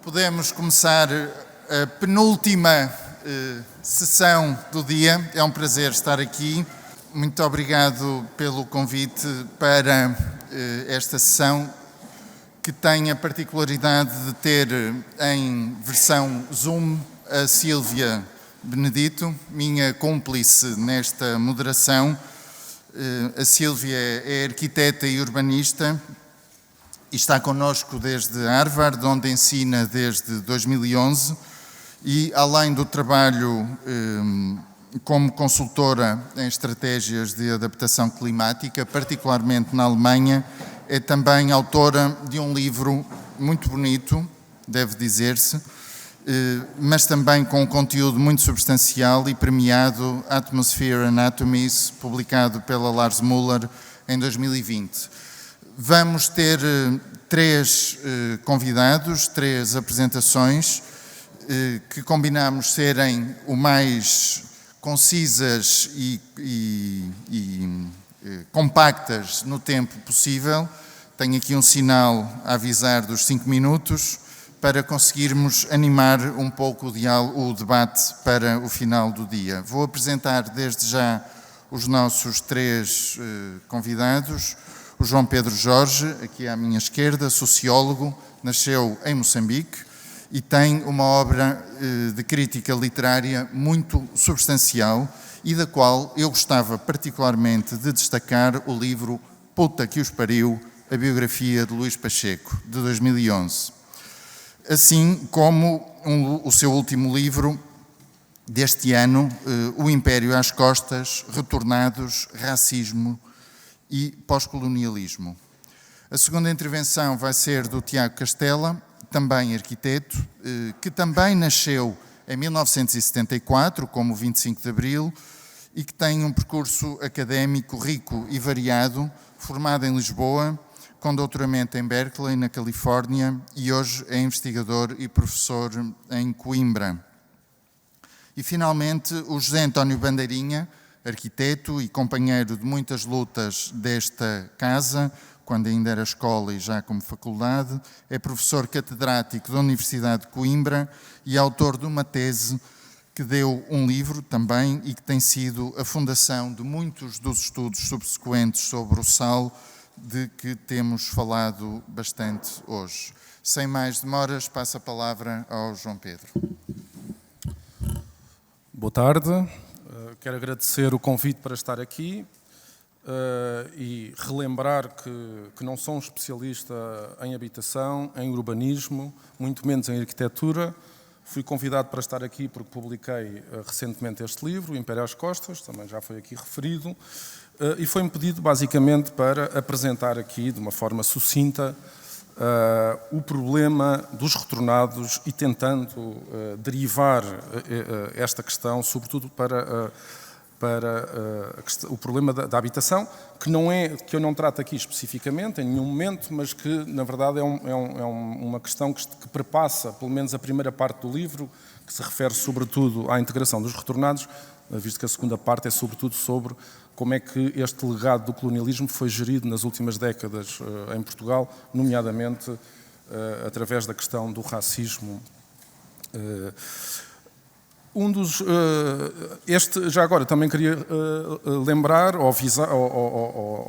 Podemos começar a penúltima sessão do dia. É um prazer estar aqui. Muito obrigado pelo convite para esta sessão, que tem a particularidade de ter em versão Zoom a Sílvia Benedito, minha cúmplice nesta moderação. A Sílvia é arquiteta e urbanista e está connosco desde Harvard, onde ensina desde 2011, e além do trabalho como consultora em estratégias de adaptação climática, particularmente na Alemanha, é também autora de um livro muito bonito, deve dizer-se, mas também com um conteúdo muito substancial e premiado, Atmosphere Anatomies, publicado pela Lars Müller em 2020. Vamos ter três convidados, três apresentações, que combinamos serem o mais concisas e compactas no tempo possível. Tenho aqui um sinal a avisar dos 5 minutos, para conseguirmos animar um pouco o debate para o final do dia. Vou apresentar desde já os nossos três convidados. O João Pedro Jorge, aqui à minha esquerda, sociólogo, nasceu em Moçambique e tem uma obra de crítica literária muito substancial e da qual eu gostava particularmente de destacar o livro Puta que os pariu, a biografia de Luís Pacheco, de 2011. Assim como o seu último livro deste ano, O Império às Costas, Retornados, Racismo e Pós-colonialismo. A segunda intervenção vai ser do Tiago Castela, também arquiteto, que também nasceu em 1974, como 25 de Abril, e que tem um percurso académico rico e variado, formado em Lisboa, com doutoramento em Berkeley, na Califórnia, e hoje é investigador e professor em Coimbra. E, finalmente, o José António Bandeirinha, arquiteto e companheiro de muitas lutas desta casa, quando ainda era escola e já como faculdade, é professor catedrático da Universidade de Coimbra e autor de uma tese que deu um livro também e que tem sido a fundação de muitos dos estudos subsequentes sobre o sal, de que temos falado bastante hoje. Sem mais demoras, passo a palavra ao João Pedro. Boa tarde. Quero agradecer o convite para estar aqui e relembrar que não sou um especialista em habitação, em urbanismo, muito menos em arquitetura. Fui convidado para estar aqui porque publiquei recentemente este livro, O Império às Costas, também já foi aqui referido, e foi-me pedido basicamente para apresentar aqui de uma forma sucinta o problema dos retornados e tentando derivar esta questão, sobretudo para o problema da habitação, que eu não trato aqui especificamente, em nenhum momento, mas que, na verdade, é uma questão que perpassa, pelo menos, a primeira parte do livro, que se refere, sobretudo, à integração dos retornados, visto que a segunda parte é, sobretudo, sobre como é que este legado do colonialismo foi gerido nas últimas décadas em Portugal, nomeadamente através da questão do racismo. Já agora também queria lembrar ou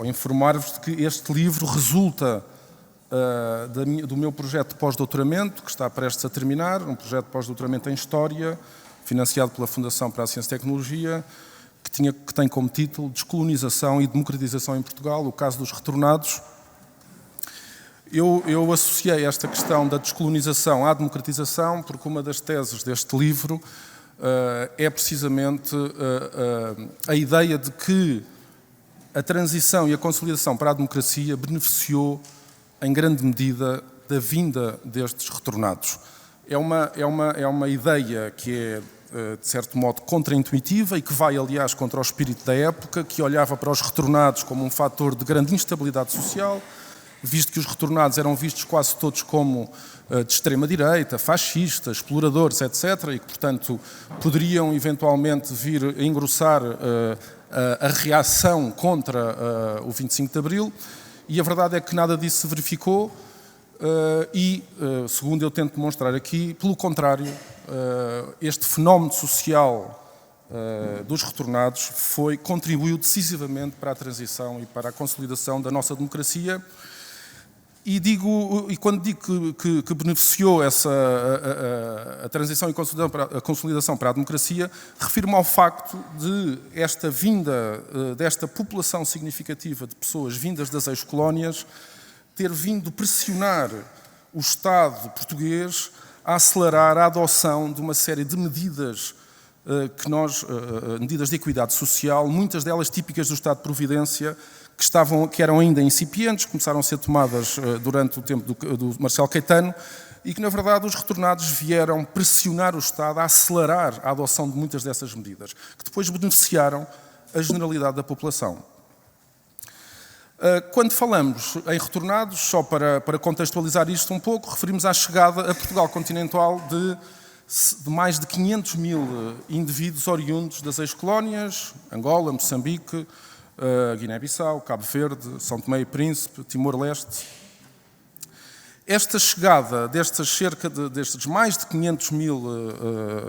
informar-vos de que este livro resulta do meu projeto de pós-doutoramento, que está prestes a terminar, um projeto de pós-doutoramento em História, financiado pela Fundação para a Ciência e Tecnologia, que tem como título Descolonização e Democratização em Portugal, o caso dos retornados. Eu associei esta questão da descolonização à democratização porque uma das teses deste livro é precisamente a ideia de que a transição e a consolidação para a democracia beneficiou em grande medida da vinda destes retornados. É uma ideia que é, de certo modo, contraintuitiva e que vai, aliás, contra o espírito da época, que olhava para os retornados como um fator de grande instabilidade social, visto que os retornados eram vistos quase todos como de extrema-direita, fascistas, exploradores, etc., e que, portanto, poderiam eventualmente vir a engrossar a reação contra o 25 de Abril, e a verdade é que nada disso se verificou. segundo eu tento demonstrar aqui, pelo contrário, este fenómeno social dos retornados contribuiu decisivamente para a transição e para a consolidação da nossa democracia. E quando digo que beneficiou a transição e a consolidação para a democracia, refiro-me ao facto de esta vinda desta população significativa de pessoas vindas das ex-colónias ter vindo pressionar o Estado português a acelerar a adoção de uma série de medidas medidas de equidade social, muitas delas típicas do Estado de Providência, que eram ainda incipientes, começaram a ser tomadas durante o tempo do Marcelo Caetano, e que, na verdade, os retornados vieram pressionar o Estado a acelerar a adoção de muitas dessas medidas, que depois beneficiaram a generalidade da população. Quando falamos em retornados, só para contextualizar isto um pouco, referimos à chegada a Portugal continental de mais de 500 mil indivíduos oriundos das ex-colónias, Angola, Moçambique, Guiné-Bissau, Cabo Verde, São Tomé e Príncipe, Timor-Leste. Esta chegada destes mais de 500 mil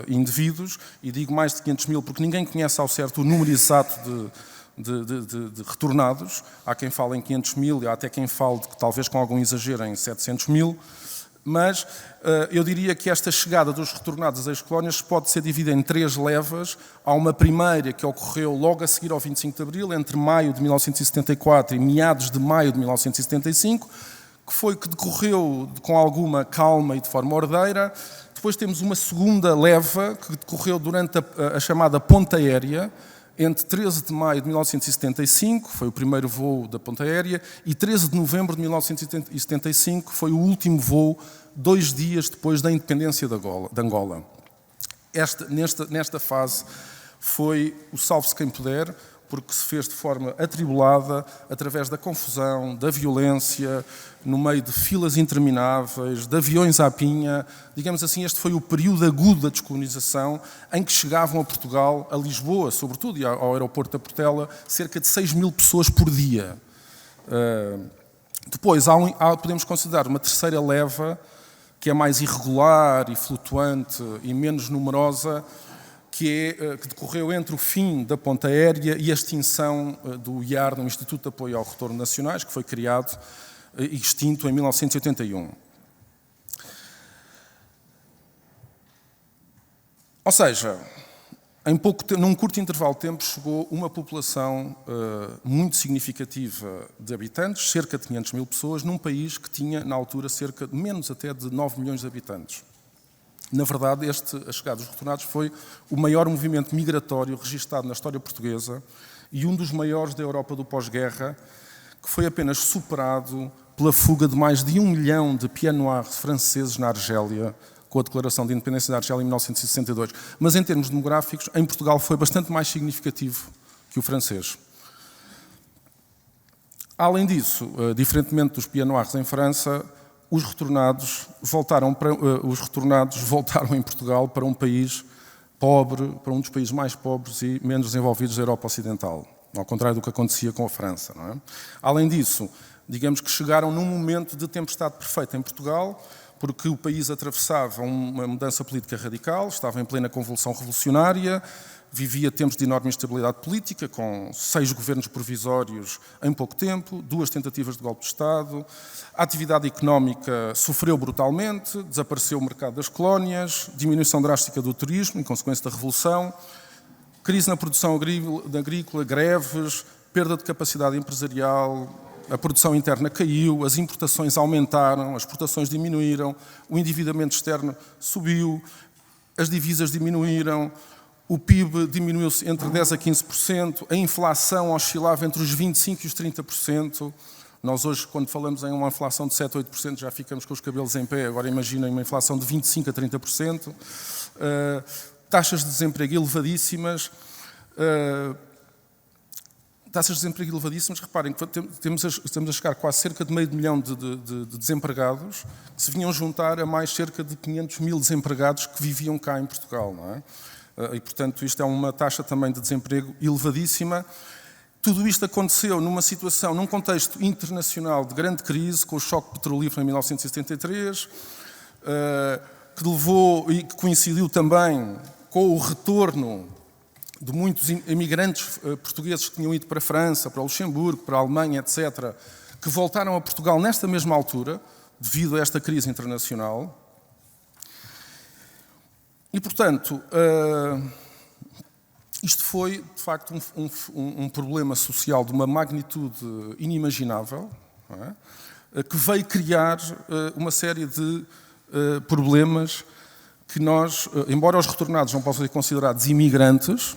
indivíduos, e digo mais de 500 mil porque ninguém conhece ao certo o número exato de retornados, há quem fale em 500 mil e há até quem fale, talvez com algum exagero, em 700 mil, mas eu diria que esta chegada dos retornados às ex-colónias pode ser dividida em 3 levas. Há uma primeira que ocorreu logo a seguir ao 25 de Abril, entre maio de 1974 e meados de maio de 1975, que decorreu com alguma calma e de forma ordeira. Depois temos uma segunda leva que decorreu durante a chamada Ponta Aérea, entre 13 de maio de 1975, foi o primeiro voo da Ponta Aérea, e 13 de novembro de 1975 foi o último voo, 2 dias depois da independência de Angola. Nesta fase foi o salve-se quem puder, porque se fez de forma atribulada, através da confusão, da violência, no meio de filas intermináveis, de aviões à pinha. Digamos assim, este foi o período agudo da descolonização, em que chegavam a Portugal, a Lisboa, sobretudo, e ao aeroporto da Portela, cerca de 6 mil pessoas por dia. Depois, podemos considerar uma terceira leva, que é mais irregular e flutuante e menos numerosa, que decorreu entre o fim da Ponta Aérea e a extinção do IARN, o Instituto de Apoio ao Retorno Nacionais, que foi criado e extinto em 1981. Ou seja, num curto intervalo de tempo chegou uma população muito significativa de habitantes, cerca de 500 mil pessoas, num país que tinha, na altura, menos até de 9 milhões de habitantes. Na verdade, a chegada dos retornados foi o maior movimento migratório registado na história portuguesa e um dos maiores da Europa do pós-guerra, que foi apenas superado pela fuga de mais de 1 milhão de pieds-noirs franceses na Argélia, com a declaração de independência da Argélia em 1962. Mas, em termos demográficos, em Portugal foi bastante mais significativo que o francês. Além disso, diferentemente dos pieds-noirs em França, os retornados voltaram em Portugal para um país pobre, para um dos países mais pobres e menos desenvolvidos da Europa Ocidental, ao contrário do que acontecia com a França, não é? Além disso, digamos que chegaram num momento de tempestade perfeita em Portugal, porque o país atravessava uma mudança política radical, estava em plena convulsão revolucionária, vivia tempos de enorme instabilidade política, com 6 governos provisórios em pouco tempo, 2 tentativas de golpe de Estado. A atividade económica sofreu brutalmente, desapareceu o mercado das colónias, diminuição drástica do turismo, em consequência da Revolução, crise na produção agrícola, greves, perda de capacidade empresarial, a produção interna caiu, as importações aumentaram, as exportações diminuíram, o endividamento externo subiu, as divisas diminuíram, o PIB diminuiu-se entre 10% a 15%, a inflação oscilava entre os 25% e os 30%. Nós hoje, quando falamos em uma inflação de 7% a 8%, já ficamos com os cabelos em pé. Agora imaginem uma inflação de 25% a 30%. Taxas de desemprego elevadíssimas. Reparem que estamos a chegar quase cerca de meio milhão de desempregados, que se vinham juntar a mais cerca de 500 mil desempregados que viviam cá em Portugal, não é? E, portanto, isto é uma taxa também de desemprego elevadíssima. Tudo isto aconteceu numa situação, num contexto internacional de grande crise, com o choque petrolífero em 1973, que levou e que coincidiu também com o retorno de muitos imigrantes portugueses que tinham ido para a França, para o Luxemburgo, para a Alemanha, etc., que voltaram a Portugal nesta mesma altura, devido a esta crise internacional. E, portanto, isto foi, de facto, um problema social de uma magnitude inimaginável, não é? Que veio criar uma série de problemas que nós, embora os retornados não possam ser considerados imigrantes,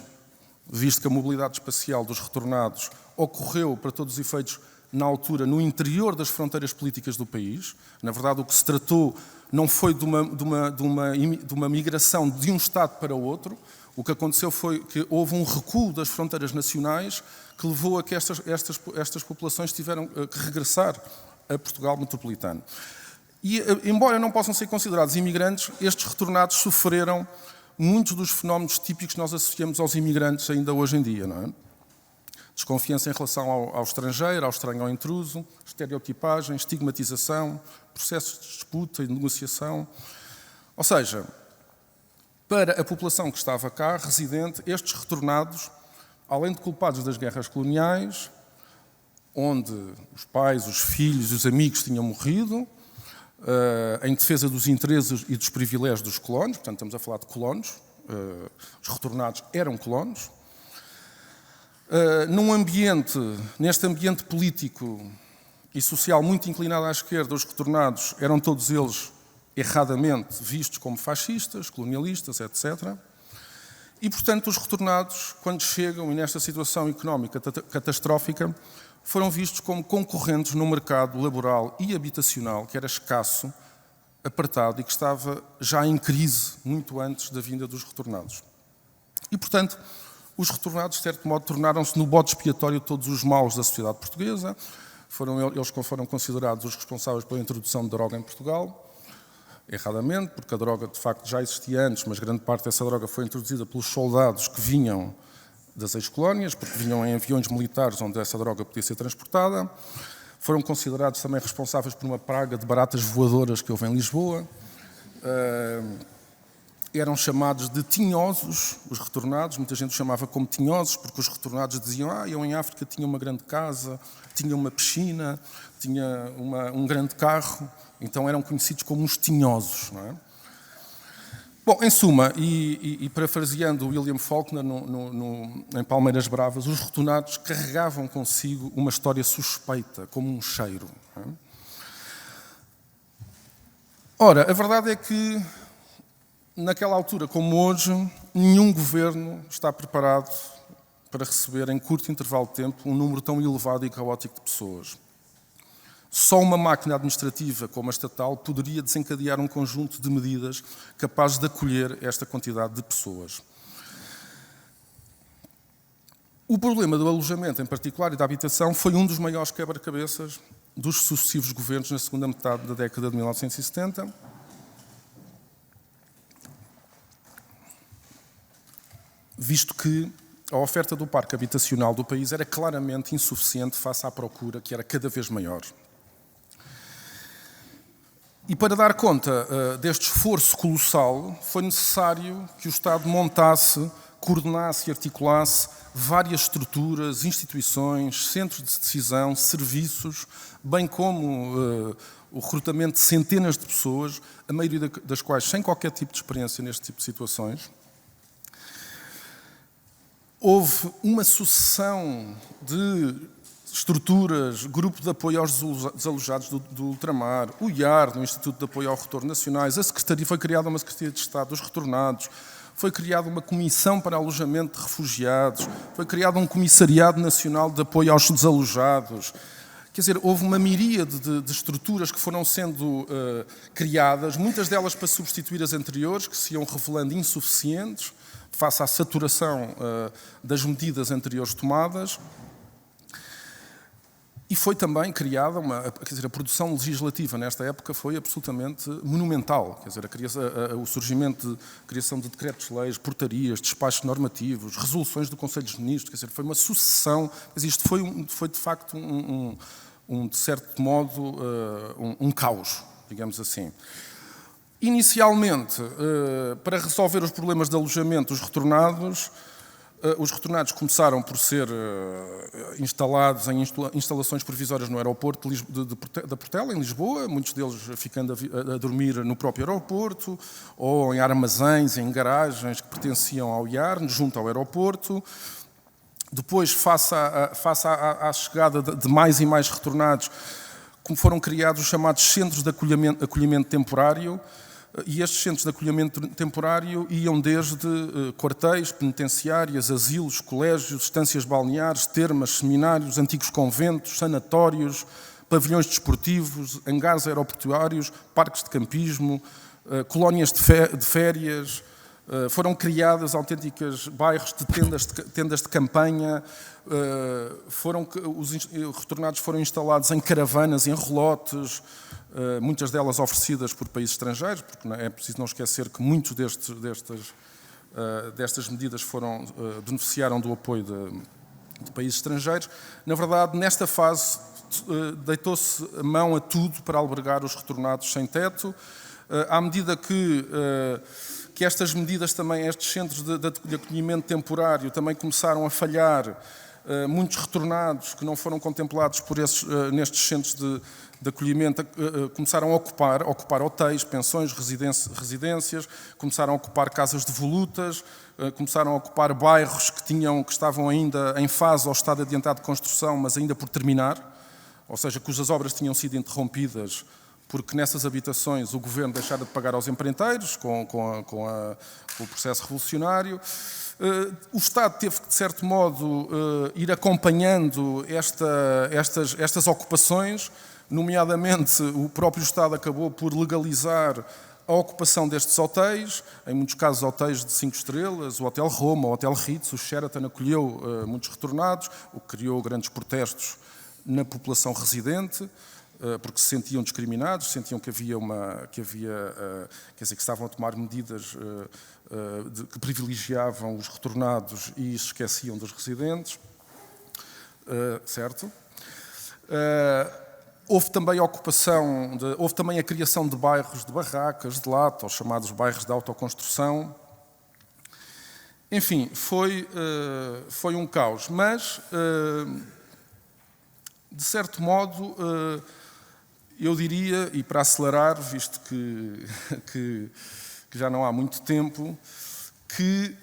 visto que a mobilidade espacial dos retornados ocorreu, para todos os efeitos, na altura, no interior das fronteiras políticas do país. Na verdade, o que se tratou não foi de uma migração de um Estado para outro. O que aconteceu foi que houve um recuo das fronteiras nacionais que levou a que estas populações tiveram que regressar a Portugal metropolitano. E, embora não possam ser considerados imigrantes, estes retornados sofreram muitos dos fenómenos típicos que nós associamos aos imigrantes ainda hoje em dia, não é? Desconfiança em relação ao estrangeiro, ao estranho, ao intruso, estereotipagem, estigmatização, processos de disputa e de negociação. Ou seja, para a população que estava cá, residente, estes retornados, além de culpados das guerras coloniais, onde os pais, os filhos e os amigos tinham morrido, em defesa dos interesses e dos privilégios dos colonos, portanto estamos a falar de colonos, os retornados eram colonos, neste ambiente político e social muito inclinado à esquerda, os retornados eram todos eles erradamente vistos como fascistas, colonialistas, etc. E, portanto, os retornados, quando chegam e nesta situação económica catastrófica, foram vistos como concorrentes no mercado laboral e habitacional, que era escasso, apertado e que estava já em crise muito antes da vinda dos retornados. E, portanto, os retornados, de certo modo, tornaram-se no bode expiatório de todos os maus da sociedade portuguesa. Eles foram considerados os responsáveis pela introdução de droga em Portugal, erradamente, porque a droga, de facto, já existia antes, mas grande parte dessa droga foi introduzida pelos soldados que vinham das ex-colónias, porque vinham em aviões militares onde essa droga podia ser transportada. Foram considerados também responsáveis por uma praga de baratas voadoras que houve em Lisboa. Eram chamados de tinhosos, os retornados, muita gente os chamava como tinhosos, porque os retornados diziam: eu em África tinha uma grande casa, tinha uma piscina, tinha um grande carro, então eram conhecidos como os tinhosos, não é? Bom, em suma, e parafraseando William Faulkner em Palmeiras Bravas, os retornados carregavam consigo uma história suspeita, como um cheiro, não é? Ora, a verdade é que naquela altura, como hoje, nenhum governo está preparado para receber, em curto intervalo de tempo, um número tão elevado e caótico de pessoas. Só uma máquina administrativa como a estatal poderia desencadear um conjunto de medidas capazes de acolher esta quantidade de pessoas. O problema do alojamento, em particular, e da habitação, foi um dos maiores quebra-cabeças dos sucessivos governos na segunda metade da década de 1970. Visto que a oferta do parque habitacional do país era claramente insuficiente face à procura, que era cada vez maior. E para dar conta deste esforço colossal, foi necessário que o Estado montasse, coordenasse e articulasse várias estruturas, instituições, centros de decisão, serviços, bem como o recrutamento de centenas de pessoas, a maioria das quais sem qualquer tipo de experiência neste tipo de situações. Houve uma sucessão de estruturas, grupo de apoio aos desalojados do ultramar, o IAR, no Instituto de Apoio ao Retorno Nacionais, foi criada uma Secretaria de Estado dos Retornados, foi criada uma Comissão para Alojamento de Refugiados, foi criado um Comissariado Nacional de Apoio aos Desalojados. Quer dizer, houve uma miríade de estruturas que foram sendo criadas, muitas delas para substituir as anteriores, que se iam revelando insuficientes, face à saturação das medidas anteriores tomadas. E foi também criada a produção legislativa nesta época foi absolutamente monumental. Quer dizer, o surgimento de criação de decretos-leis, portarias, despachos normativos, resoluções do Conselho dos Ministros, quer dizer, foi uma sucessão. Mas isto foi de facto de certo modo, um caos, digamos assim. Inicialmente, para resolver os problemas de alojamento dos retornados, os retornados começaram por ser instalados em instalações provisórias no aeroporto da Portela, em Lisboa, muitos deles ficando a dormir no próprio aeroporto, ou em armazéns, em garagens que pertenciam ao IARN, junto ao aeroporto. Depois, face à chegada de mais e mais retornados, como foram criados os chamados centros de acolhimento temporário, e estes centros de acolhimento temporário iam desde quartéis, penitenciárias, asilos, colégios, estâncias balneares, termas, seminários, antigos conventos, sanatórios, pavilhões desportivos, hangares aeroportuários, parques de campismo, colónias de férias. Foram criadas autênticas bairros de tendas de campanha, os retornados foram instalados em caravanas, em relotes, muitas delas oferecidas por países estrangeiros, porque é preciso não esquecer que muitos destas medidas beneficiaram do apoio de países estrangeiros. Na verdade, nesta fase, deitou-se a mão a tudo para albergar os retornados sem teto, à medida que estas medidas também, estes centros de acolhimento temporário também começaram a falhar, muitos retornados que não foram contemplados nestes centros de acolhimento começaram a ocupar hotéis, pensões, residências, começaram a ocupar casas devolutas, começaram a ocupar bairros que estavam ainda em fase ou estado adiantado de construção, mas ainda por terminar, ou seja, cujas obras tinham sido interrompidas porque nessas habitações o governo deixara de pagar aos empreiteiros com o processo revolucionário. O Estado teve que, de certo modo, ir acompanhando estas ocupações, nomeadamente o próprio Estado acabou por legalizar a ocupação destes hotéis, em muitos casos hotéis de 5 estrelas, o Hotel Roma, o Hotel Ritz, o Sheraton acolheu muitos retornados, o que criou grandes protestos na população residente, porque se sentiam discriminados, sentiam que que estavam a tomar medidas que privilegiavam os retornados e se esqueciam dos residentes, certo? Houve também houve também a criação de bairros de barracas, de lata, os chamados bairros de autoconstrução. Enfim, foi um caos, mas, de certo modo, eu diria, e para acelerar, visto que já não há muito tempo, que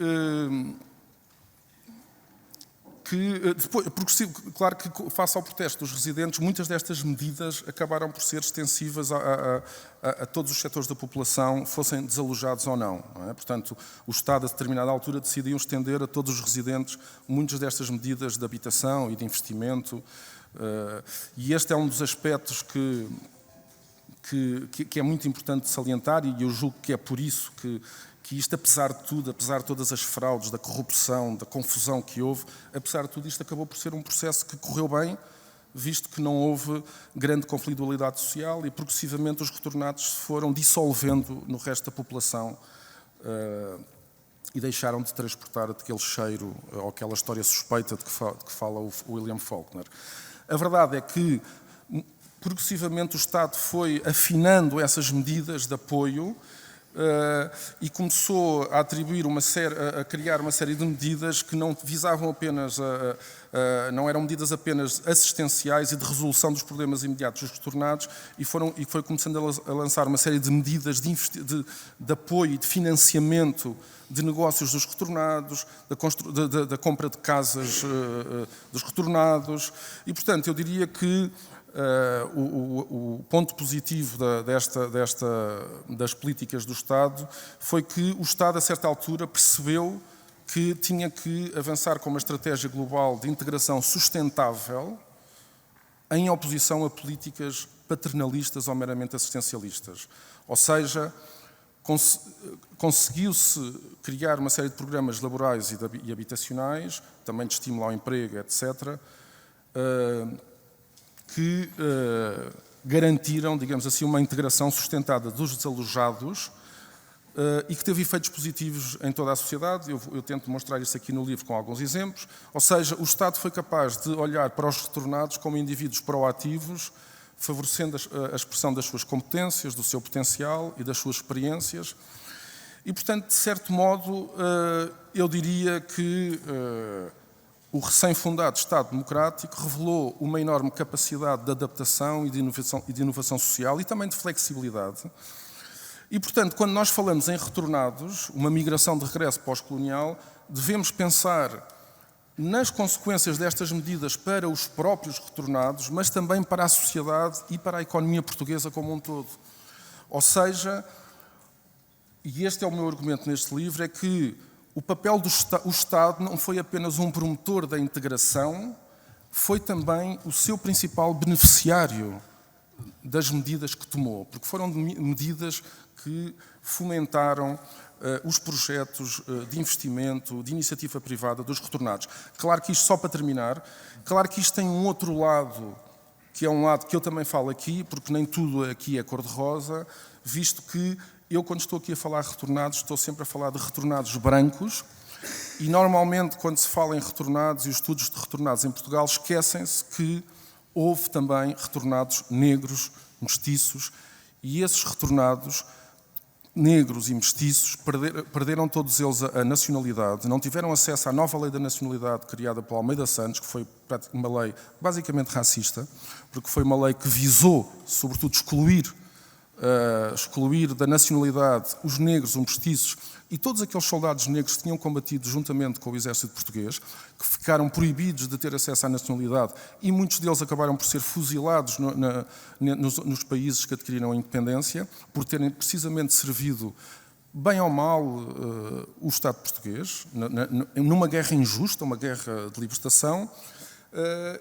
depois, porque, claro que face ao protesto dos residentes, muitas destas medidas acabaram por ser extensivas a todos os setores da população, fossem desalojados ou não, não é? Portanto, o Estado, a determinada altura, decidiu estender a todos os residentes muitas destas medidas de habitação e de investimento, e este é um dos aspectos que é muito importante salientar, e eu julgo que é por isso que isto, apesar de tudo, apesar de todas as fraudes, da corrupção, da confusão que houve, apesar de tudo, isto acabou por ser um processo que correu bem, visto que não houve grande conflitualidade social e progressivamente os retornados se foram dissolvendo no resto da população e deixaram de transportar aquele cheiro ou aquela história suspeita de que fala o William Faulkner. A verdade é que progressivamente o Estado foi afinando essas medidas de apoio e começou a atribuir a criar uma série de medidas que não visavam apenas, não eram medidas apenas assistenciais e de resolução dos problemas imediatos dos retornados, e foi começando a lançar uma série de medidas de apoio e de financiamento de negócios dos retornados, da compra de casas dos retornados, e portanto eu diria que o ponto positivo das políticas do Estado foi que o Estado, a certa altura, percebeu que tinha que avançar com uma estratégia global de integração sustentável em oposição a políticas paternalistas ou meramente assistencialistas. Ou seja, conseguiu-se criar uma série de programas laborais e habitacionais, também de estímulo ao emprego, etc., que garantiram, digamos assim, uma integração sustentada dos desalojados e que teve efeitos positivos em toda a sociedade. Eu tento mostrar isso aqui no livro com alguns exemplos. Ou seja, o Estado foi capaz de olhar para os retornados como indivíduos proativos, favorecendo a expressão das suas competências, do seu potencial e das suas experiências. E, portanto, de certo modo, eu diria que o recém-fundado Estado Democrático revelou uma enorme capacidade de adaptação e de inovação social e também de flexibilidade. E, portanto, quando nós falamos em retornados, uma migração de regresso pós-colonial, devemos pensar nas consequências destas medidas para os próprios retornados, mas também para a sociedade e para a economia portuguesa como um todo. Ou seja, e este é o meu argumento neste livro, é que o papel do Estado não foi apenas um promotor da integração, foi também o seu principal beneficiário das medidas que tomou, porque foram medidas que fomentaram os projetos de investimento, de iniciativa privada dos retornados. Claro que isto, só para terminar, claro que isto tem um outro lado, que é um lado que eu também falo aqui, porque nem tudo aqui é cor-de-rosa, visto que eu, quando estou aqui a falar de retornados, estou sempre a falar de retornados brancos, e normalmente, quando se fala em retornados e os estudos de retornados em Portugal, esquecem-se que houve também retornados negros, mestiços, e esses retornados negros e mestiços perderam todos eles a nacionalidade, não tiveram acesso à nova lei da nacionalidade criada pelo Almeida Santos, que foi uma lei basicamente racista, porque foi uma lei que visou, sobretudo, excluir da nacionalidade os negros, os mestiços e todos aqueles soldados negros que tinham combatido juntamente com o exército português, que ficaram proibidos de ter acesso à nacionalidade e muitos deles acabaram por ser fuzilados nos países que adquiriram a independência, por terem precisamente servido, bem ou mal, o Estado português, numa guerra injusta, uma guerra de libertação.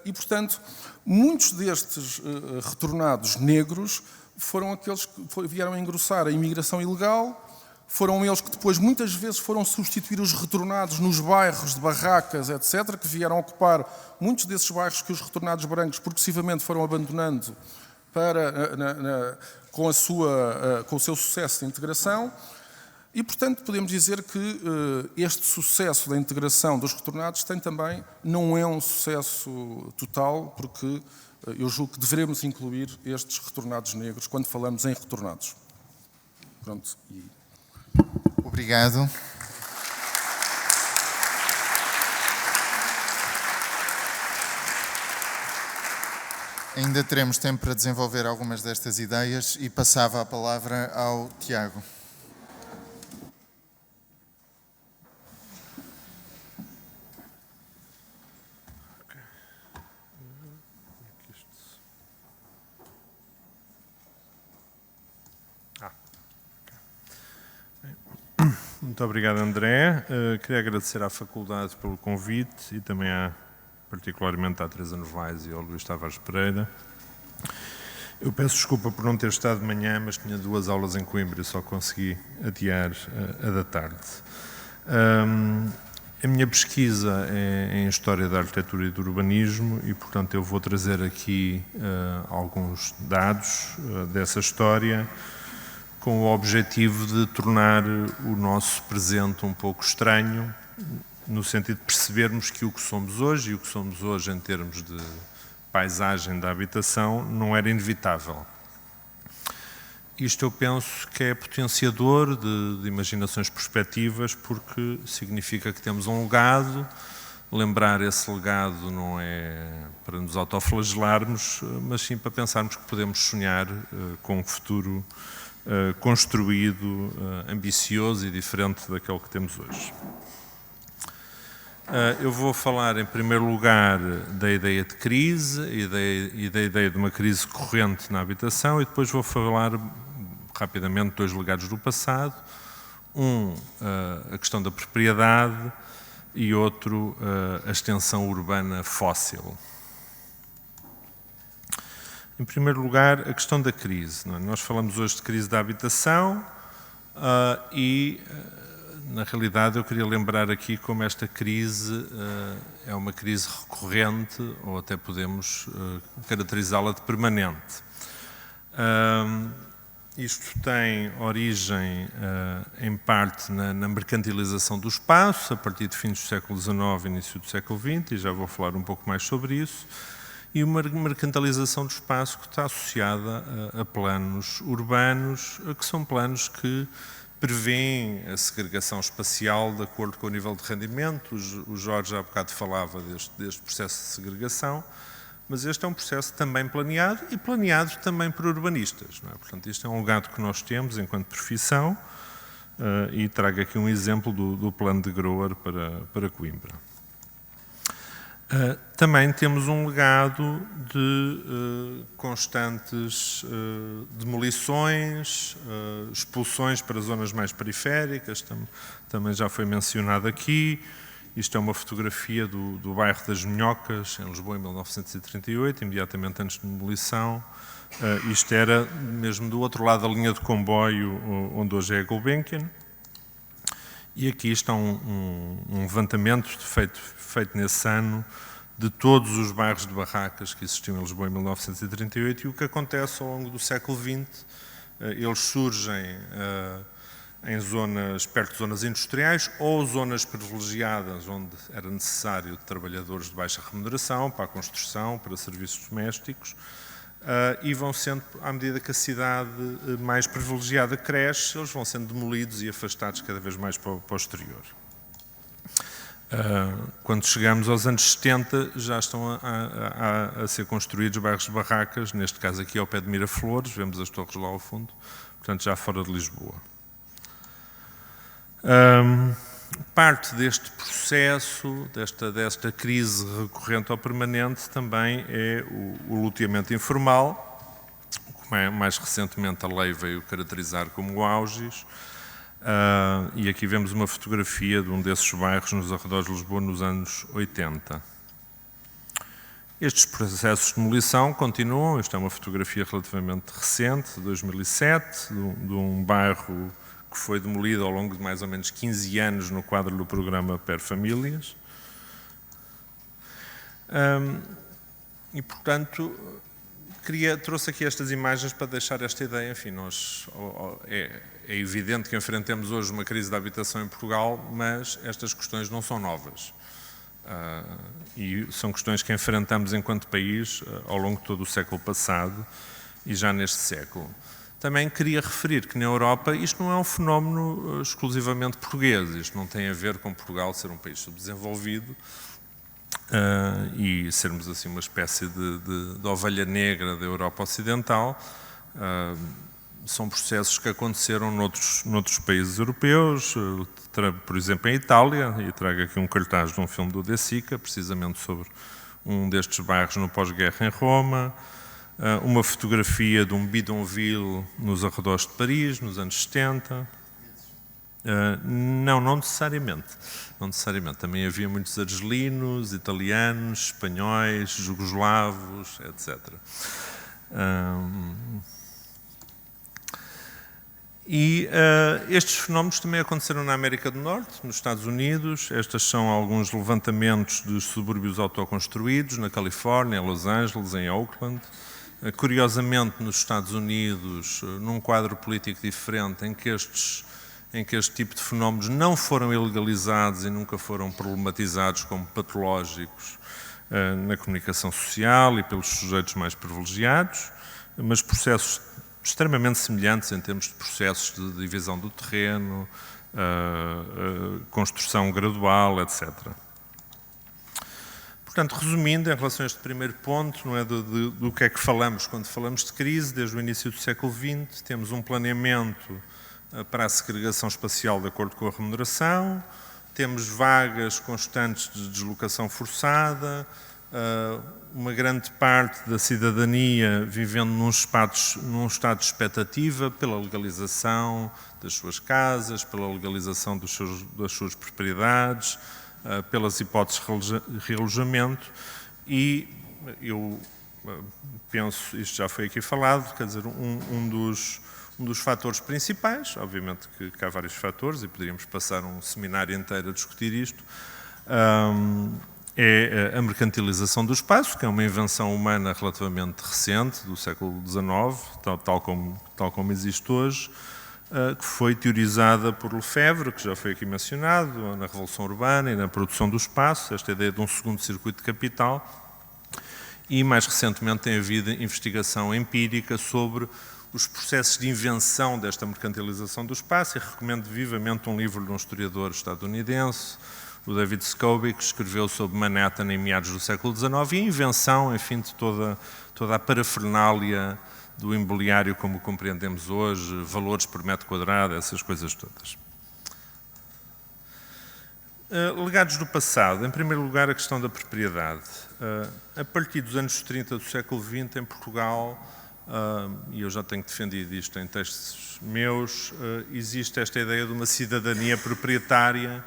E, portanto, muitos destes retornados negros foram aqueles que vieram a engrossar a imigração ilegal, foram eles que depois muitas vezes foram substituir os retornados nos bairros de barracas, etc., que vieram ocupar muitos desses bairros que os retornados brancos progressivamente foram abandonando com o seu sucesso de integração. E, portanto, podemos dizer que este sucesso da integração dos retornados também não é um sucesso total, porque eu julgo que devemos incluir estes retornados negros quando falamos em retornados. Pronto. Obrigado. Ainda teremos tempo para desenvolver algumas destas ideias e passava a palavra ao Tiago. Muito obrigado, André. Queria agradecer à Faculdade pelo convite e também particularmente à Teresa Novaes e ao Luís Tavares Pereira. Eu peço desculpa por não ter estado de manhã, mas tinha 2 aulas em Coimbra e só consegui adiar a da tarde. A minha pesquisa é em História da Arquitetura e do Urbanismo e, portanto, eu vou trazer aqui alguns dados dessa história, com o objetivo de tornar o nosso presente um pouco estranho, no sentido de percebermos que o que somos hoje, e o que somos hoje em termos de paisagem da habitação, não era inevitável. Isto eu penso que é potenciador de imaginações perspectivas, porque significa que temos um legado. Lembrar esse legado não é para nos autoflagelarmos, mas sim para pensarmos que podemos sonhar com um futuro construído, ambicioso e diferente daquele que temos hoje. Eu vou falar em primeiro lugar da ideia de crise e da ideia de uma crise corrente na habitação e depois vou falar rapidamente de 2 legados do passado, a questão da propriedade e outro, a extensão urbana fóssil. Em primeiro lugar, a questão da crise. Nós falamos hoje de crise da habitação e Na realidade, eu queria lembrar aqui como esta crise é uma crise recorrente, ou até podemos caracterizá-la de permanente. Isto tem origem, em parte, na mercantilização do espaço, a partir de fins do século XIX e início do século XX, e já vou falar um pouco mais sobre isso, e uma mercantilização do espaço que está associada a planos urbanos, que são planos que prevêem a segregação espacial de acordo com o nível de rendimento. O Jorge há bocado falava deste processo de segregação, mas este é um processo também planeado e planeado também por urbanistas, não é? Portanto, isto é um legado que nós temos enquanto profissão, e trago aqui um exemplo do plano de Grower para Coimbra. Também temos um legado de constantes demolições, expulsões para zonas mais periféricas, também já foi mencionado aqui. Isto é uma fotografia do bairro das Minhocas, em Lisboa, em 1938, imediatamente antes de demolição. Isto era mesmo do outro lado da linha de comboio, onde hoje é a Gulbenkian. E aqui está um levantamento feito nesse ano de todos os bairros de barracas que existiam em Lisboa em 1938, e o que acontece ao longo do século XX. Eles surgem em zonas, perto de zonas industriais ou zonas privilegiadas, onde era necessário trabalhadores de baixa remuneração para a construção, para serviços domésticos, e vão sendo, à medida que a cidade mais privilegiada cresce, eles vão sendo demolidos e afastados cada vez mais para o exterior. Quando chegamos aos anos 70, já estão a ser construídos bairros de barracas, neste caso aqui ao pé de Miraflores, vemos as torres lá ao fundo, portanto já fora de Lisboa. Parte deste processo, desta crise recorrente ou permanente, também é o loteamento informal, que mais recentemente a lei veio caracterizar como auges, e aqui vemos uma fotografia de um desses bairros nos arredores de Lisboa nos anos 80. Estes processos de demolição continuam. Esta é uma fotografia relativamente recente, de 2007, de um bairro que foi demolido ao longo de mais ou menos 15 anos no quadro do programa Per Famílias. E, portanto, trouxe aqui estas imagens para deixar esta ideia. Enfim, é evidente que enfrentamos hoje uma crise da habitação em Portugal, mas estas questões não são novas. E são questões que enfrentamos enquanto país ao longo de todo o século passado e já neste século. Também queria referir que na Europa isto não é um fenómeno exclusivamente português. Isto não tem a ver com Portugal ser um país subdesenvolvido e sermos assim uma espécie de ovelha negra da Europa Ocidental. São processos que aconteceram noutros países europeus, por exemplo em Itália, e trago aqui um cartaz de um filme do De Sica, precisamente sobre um destes bairros no pós-guerra em Roma. Uma fotografia de um bidonville nos arredores de Paris, nos anos 70. Não necessariamente. Não necessariamente. Também havia muitos argelinos, italianos, espanhóis, jugoslavos, etc. Estes fenómenos também aconteceram na América do Norte, nos Estados Unidos. Estes são alguns levantamentos dos subúrbios autoconstruídos na Califórnia, em Los Angeles, em Oakland. Curiosamente, nos Estados Unidos, num quadro político diferente, em que este tipo de fenómenos não foram ilegalizados e nunca foram problematizados como patológicos na comunicação social e pelos sujeitos mais privilegiados, mas processos extremamente semelhantes em termos de processos de divisão do terreno, construção gradual, etc. Portanto, resumindo, em relação a este primeiro ponto, não é, do que é que falamos quando falamos de crise, desde o início do século XX, temos um planeamento para a segregação espacial de acordo com a remuneração, temos vagas constantes de deslocação forçada, uma grande parte da cidadania vivendo num estado de expectativa pela legalização das suas casas, pela legalização das suas propriedades, pelas hipóteses de realojamento, e eu penso, isto já foi aqui falado, quer dizer, um Um dos fatores principais, obviamente que há vários fatores e poderíamos passar um seminário inteiro a discutir isto, é a mercantilização do espaço, que é uma invenção humana relativamente recente, do século XIX, tal como existe hoje, que foi teorizada por Lefebvre, que já foi aqui mencionado, na Revolução Urbana e na produção do espaço, esta ideia de um segundo circuito de capital. E, mais recentemente, tem havido investigação empírica sobre os processos de invenção desta mercantilização do espaço, e recomendo vivamente um livro de um historiador estadunidense, o David Scobie, que escreveu sobre Manhattan em meados do século XIX, e a invenção, enfim, de toda a parafernália do imobiliário como o compreendemos hoje, valores por metro quadrado, essas coisas todas. Legados do passado. Em primeiro lugar, a questão da propriedade. A partir dos anos 30 do século XX, em Portugal, e eu já tenho defendido isto em textos meus, existe esta ideia de uma cidadania proprietária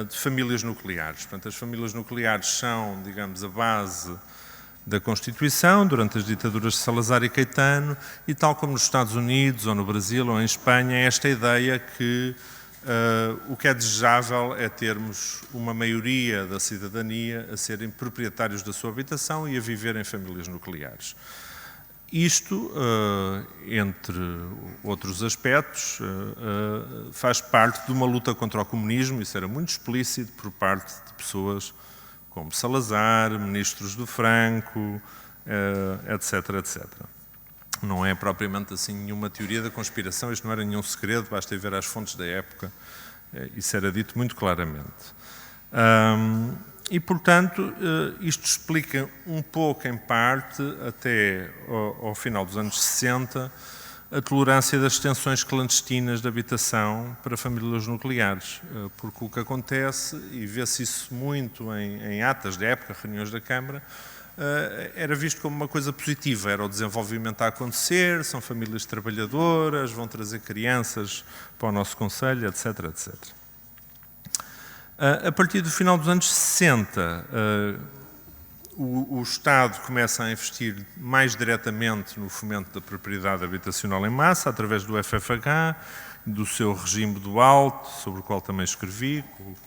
de famílias nucleares. Portanto, as famílias nucleares são, digamos, a base da Constituição, durante as ditaduras de Salazar e Caetano, e tal como nos Estados Unidos, ou no Brasil, ou em Espanha, esta ideia que o que é desejável é termos uma maioria da cidadania a serem proprietários da sua habitação e a viver em famílias nucleares. Isto, entre outros aspectos, faz parte de uma luta contra o comunismo, isso era muito explícito por parte de pessoas como Salazar, ministros do Franco, etc, etc. Não é propriamente assim nenhuma teoria da conspiração, isto não era nenhum segredo, basta ir ver as fontes da época, isso era dito muito claramente. E, portanto, isto explica um pouco, em parte, até ao final dos anos 60, a tolerância das extensões clandestinas de habitação para famílias nucleares, porque o que acontece, e vê-se isso muito em atas da época, reuniões da Câmara, era visto como uma coisa positiva, era o desenvolvimento a acontecer, são famílias trabalhadoras, vão trazer crianças para o nosso concelho, etc, etc. A partir do final dos anos 60, o Estado começa a investir mais diretamente no fomento da propriedade habitacional em massa, através do FFH, do seu regime do alto, sobre o qual também escrevi,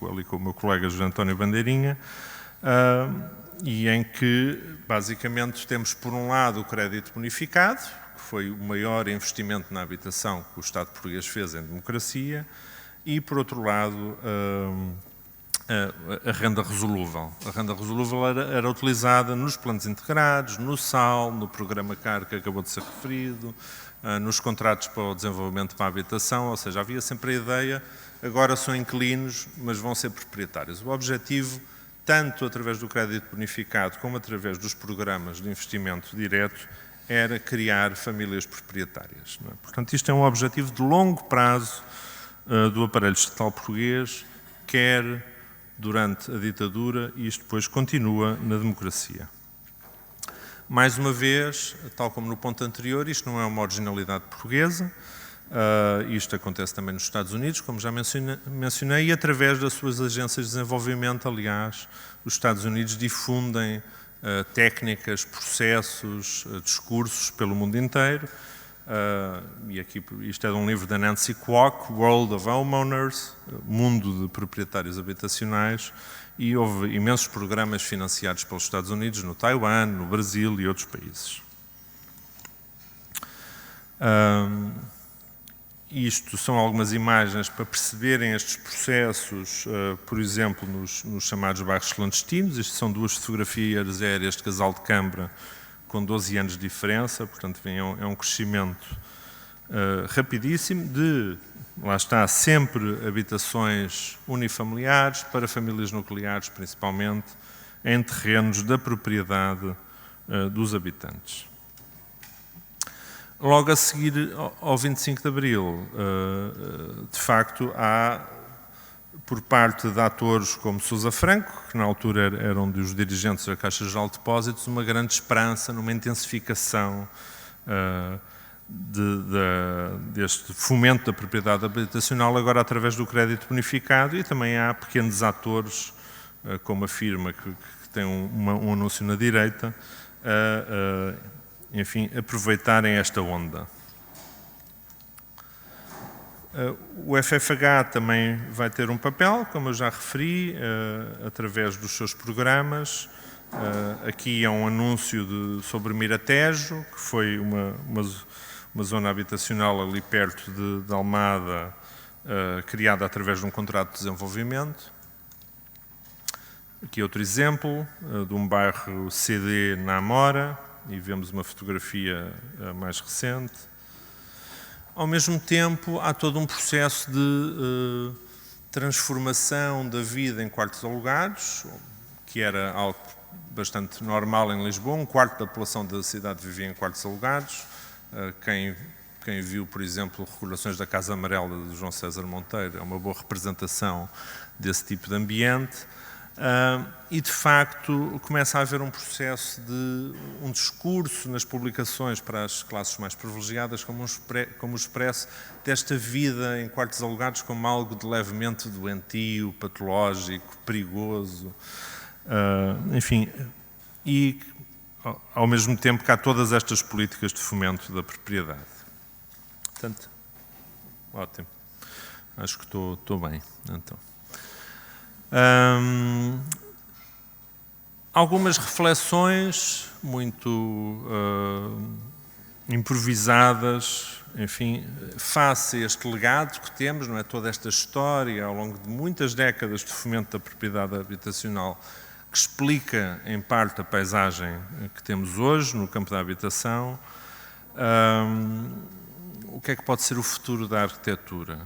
ali com o meu colega José António Bandeirinha, e em que, basicamente, temos, por um lado, o crédito bonificado, que foi o maior investimento na habitação que o Estado português fez em democracia, e, por outro lado, a renda resolúvel. A renda resolúvel era utilizada nos planos integrados, no SAL, no programa CAR que acabou de ser referido, nos contratos para o desenvolvimento para a habitação, ou seja, havia sempre a ideia, agora são inquilinos, mas vão ser proprietários. O objetivo, tanto através do crédito bonificado como através dos programas de investimento direto, era criar famílias proprietárias. Não é? Portanto, isto é um objetivo de longo prazo do aparelho estatal português, quer durante a ditadura e isto depois continua na democracia. Mais uma vez, tal como no ponto anterior, isto não é uma originalidade portuguesa, isto acontece também nos Estados Unidos, como já mencionei, e através das suas agências de desenvolvimento, aliás, os Estados Unidos difundem técnicas, processos, discursos pelo mundo inteiro, e aqui isto é de um livro da Nancy Kwok, World of Homeowners, Mundo de Proprietários Habitacionais, e houve imensos programas financiados pelos Estados Unidos, no Taiwan, no Brasil e outros países. Isto são algumas imagens para perceberem estes processos, por exemplo, nos chamados bairros clandestinos. Isto são duas fotografias aéreas de casal de Câmara com 12 anos de diferença, portanto é um crescimento rapidíssimo de, lá está, sempre habitações unifamiliares para famílias nucleares, principalmente, em terrenos da propriedade dos habitantes. Logo a seguir ao 25 de Abril, de facto, há, por parte de atores como Sousa Franco, que na altura era um dos dirigentes da Caixa Geral de Depósitos, uma grande esperança numa intensificação deste fomento da propriedade habitacional, agora através do crédito bonificado, e também há pequenos atores, como a firma que tem um anúncio na direita, enfim, aproveitarem esta onda. O FFH também vai ter um papel, como eu já referi, através dos seus programas. Aqui é um anúncio sobre Miratejo, que foi uma zona habitacional ali perto de Almada, criada através de um contrato de desenvolvimento. Aqui outro exemplo, de um bairro CD na Amora, e vemos uma fotografia mais recente. Ao mesmo tempo, há todo um processo de transformação da vida em quartos alugados, que era algo bastante normal em Lisboa. Um quarto da população da cidade vivia em quartos alugados. Quem viu, por exemplo, Recordações da Casa Amarela de João César Monteiro é uma boa representação desse tipo de ambiente. E, de facto, começa a haver um processo de um discurso nas publicações para as classes mais privilegiadas, como o expresso desta vida em quartos alugados como algo de levemente doentio, patológico, perigoso, enfim, e ao mesmo tempo que há todas estas políticas de fomento da propriedade. Portanto, ótimo, acho que estou bem, então. Algumas reflexões muito improvisadas, enfim, face a este legado que temos, não é? Toda esta história ao longo de muitas décadas de fomento da propriedade habitacional, que explica em parte a paisagem que temos hoje no campo da habitação. O que é que pode ser o futuro da arquitetura?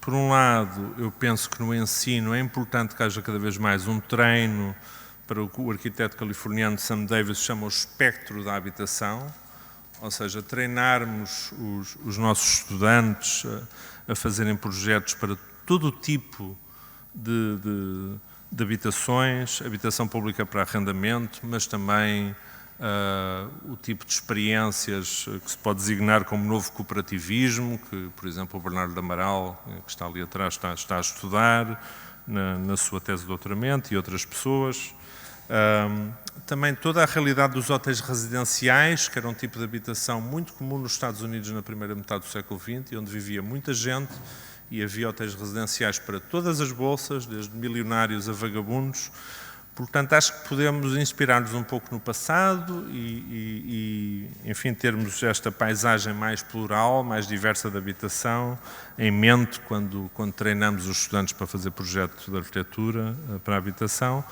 Por um lado, eu penso que no ensino é importante que haja cada vez mais um treino para o que o arquiteto californiano Sam Davis chama o espectro da habitação, ou seja, treinarmos os nossos estudantes a fazerem projetos para todo o tipo de habitações, habitação pública para arrendamento, mas também o tipo de experiências que se pode designar como novo cooperativismo, que, por exemplo, o Bernardo de Amaral, que está ali atrás, está a estudar na sua tese de doutoramento, e outras pessoas. Também toda a realidade dos hotéis residenciais, que era um tipo de habitação muito comum nos Estados Unidos na primeira metade do século XX, onde vivia muita gente, e havia hotéis residenciais para todas as bolsas, desde milionários a vagabundos. Portanto, acho que podemos inspirar-nos um pouco no passado e, enfim, termos esta paisagem mais plural, mais diversa de habitação em mente quando treinamos os estudantes para fazer projetos de arquitetura para a habitação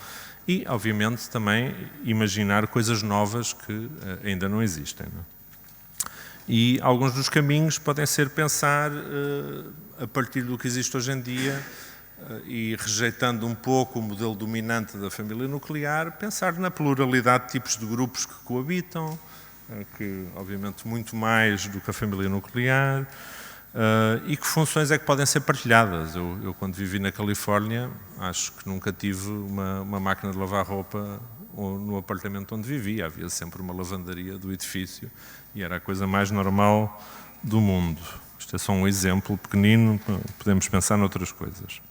e, obviamente, também imaginar coisas novas que ainda não existem. Não é? E alguns dos caminhos podem ser pensar, a partir do que existe hoje em dia, e rejeitando um pouco o modelo dominante da família nuclear, pensar na pluralidade de tipos de grupos que coabitam, que obviamente muito mais do que a família nuclear, e que funções é que podem ser partilhadas. Eu quando vivi na Califórnia, acho que nunca tive uma máquina de lavar roupa no apartamento onde vivia. Havia sempre uma lavandaria do edifício e era a coisa mais normal do mundo. Isto é só um exemplo pequenino, podemos pensar noutras coisas.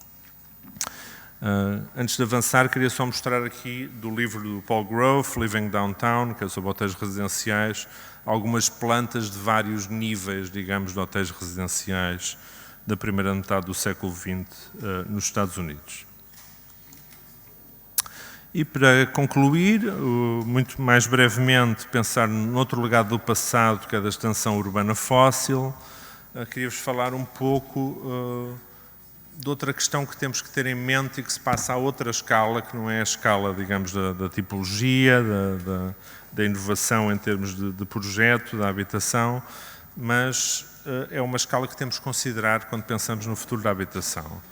Antes de avançar, queria só mostrar aqui do livro do Paul Grove, Living Downtown, que é sobre hotéis residenciais, algumas plantas de vários níveis, digamos, de hotéis residenciais da primeira metade do século XX nos Estados Unidos. E para concluir, muito mais brevemente, pensar no outro legado do passado, que é da extensão urbana fóssil, queria-vos falar um pouco de outra questão que temos que ter em mente e que se passa a outra escala, que não é a escala, digamos, da tipologia, da inovação em termos de projeto, da habitação, mas é uma escala que temos que considerar quando pensamos no futuro da habitação,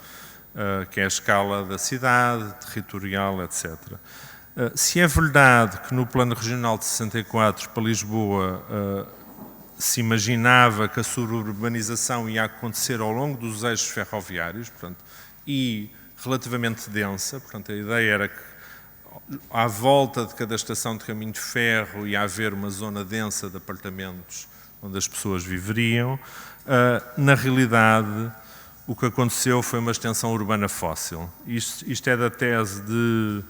que é a escala da cidade, territorial, etc. Se é verdade que no Plano Regional de 64 para Lisboa se imaginava que a suburbanização ia acontecer ao longo dos eixos ferroviários, portanto, e relativamente densa, portanto, a ideia era que à volta de cada estação de caminho de ferro ia haver uma zona densa de apartamentos onde as pessoas viveriam. Na realidade, o que aconteceu foi uma extensão urbana fóssil. Isto é da tese de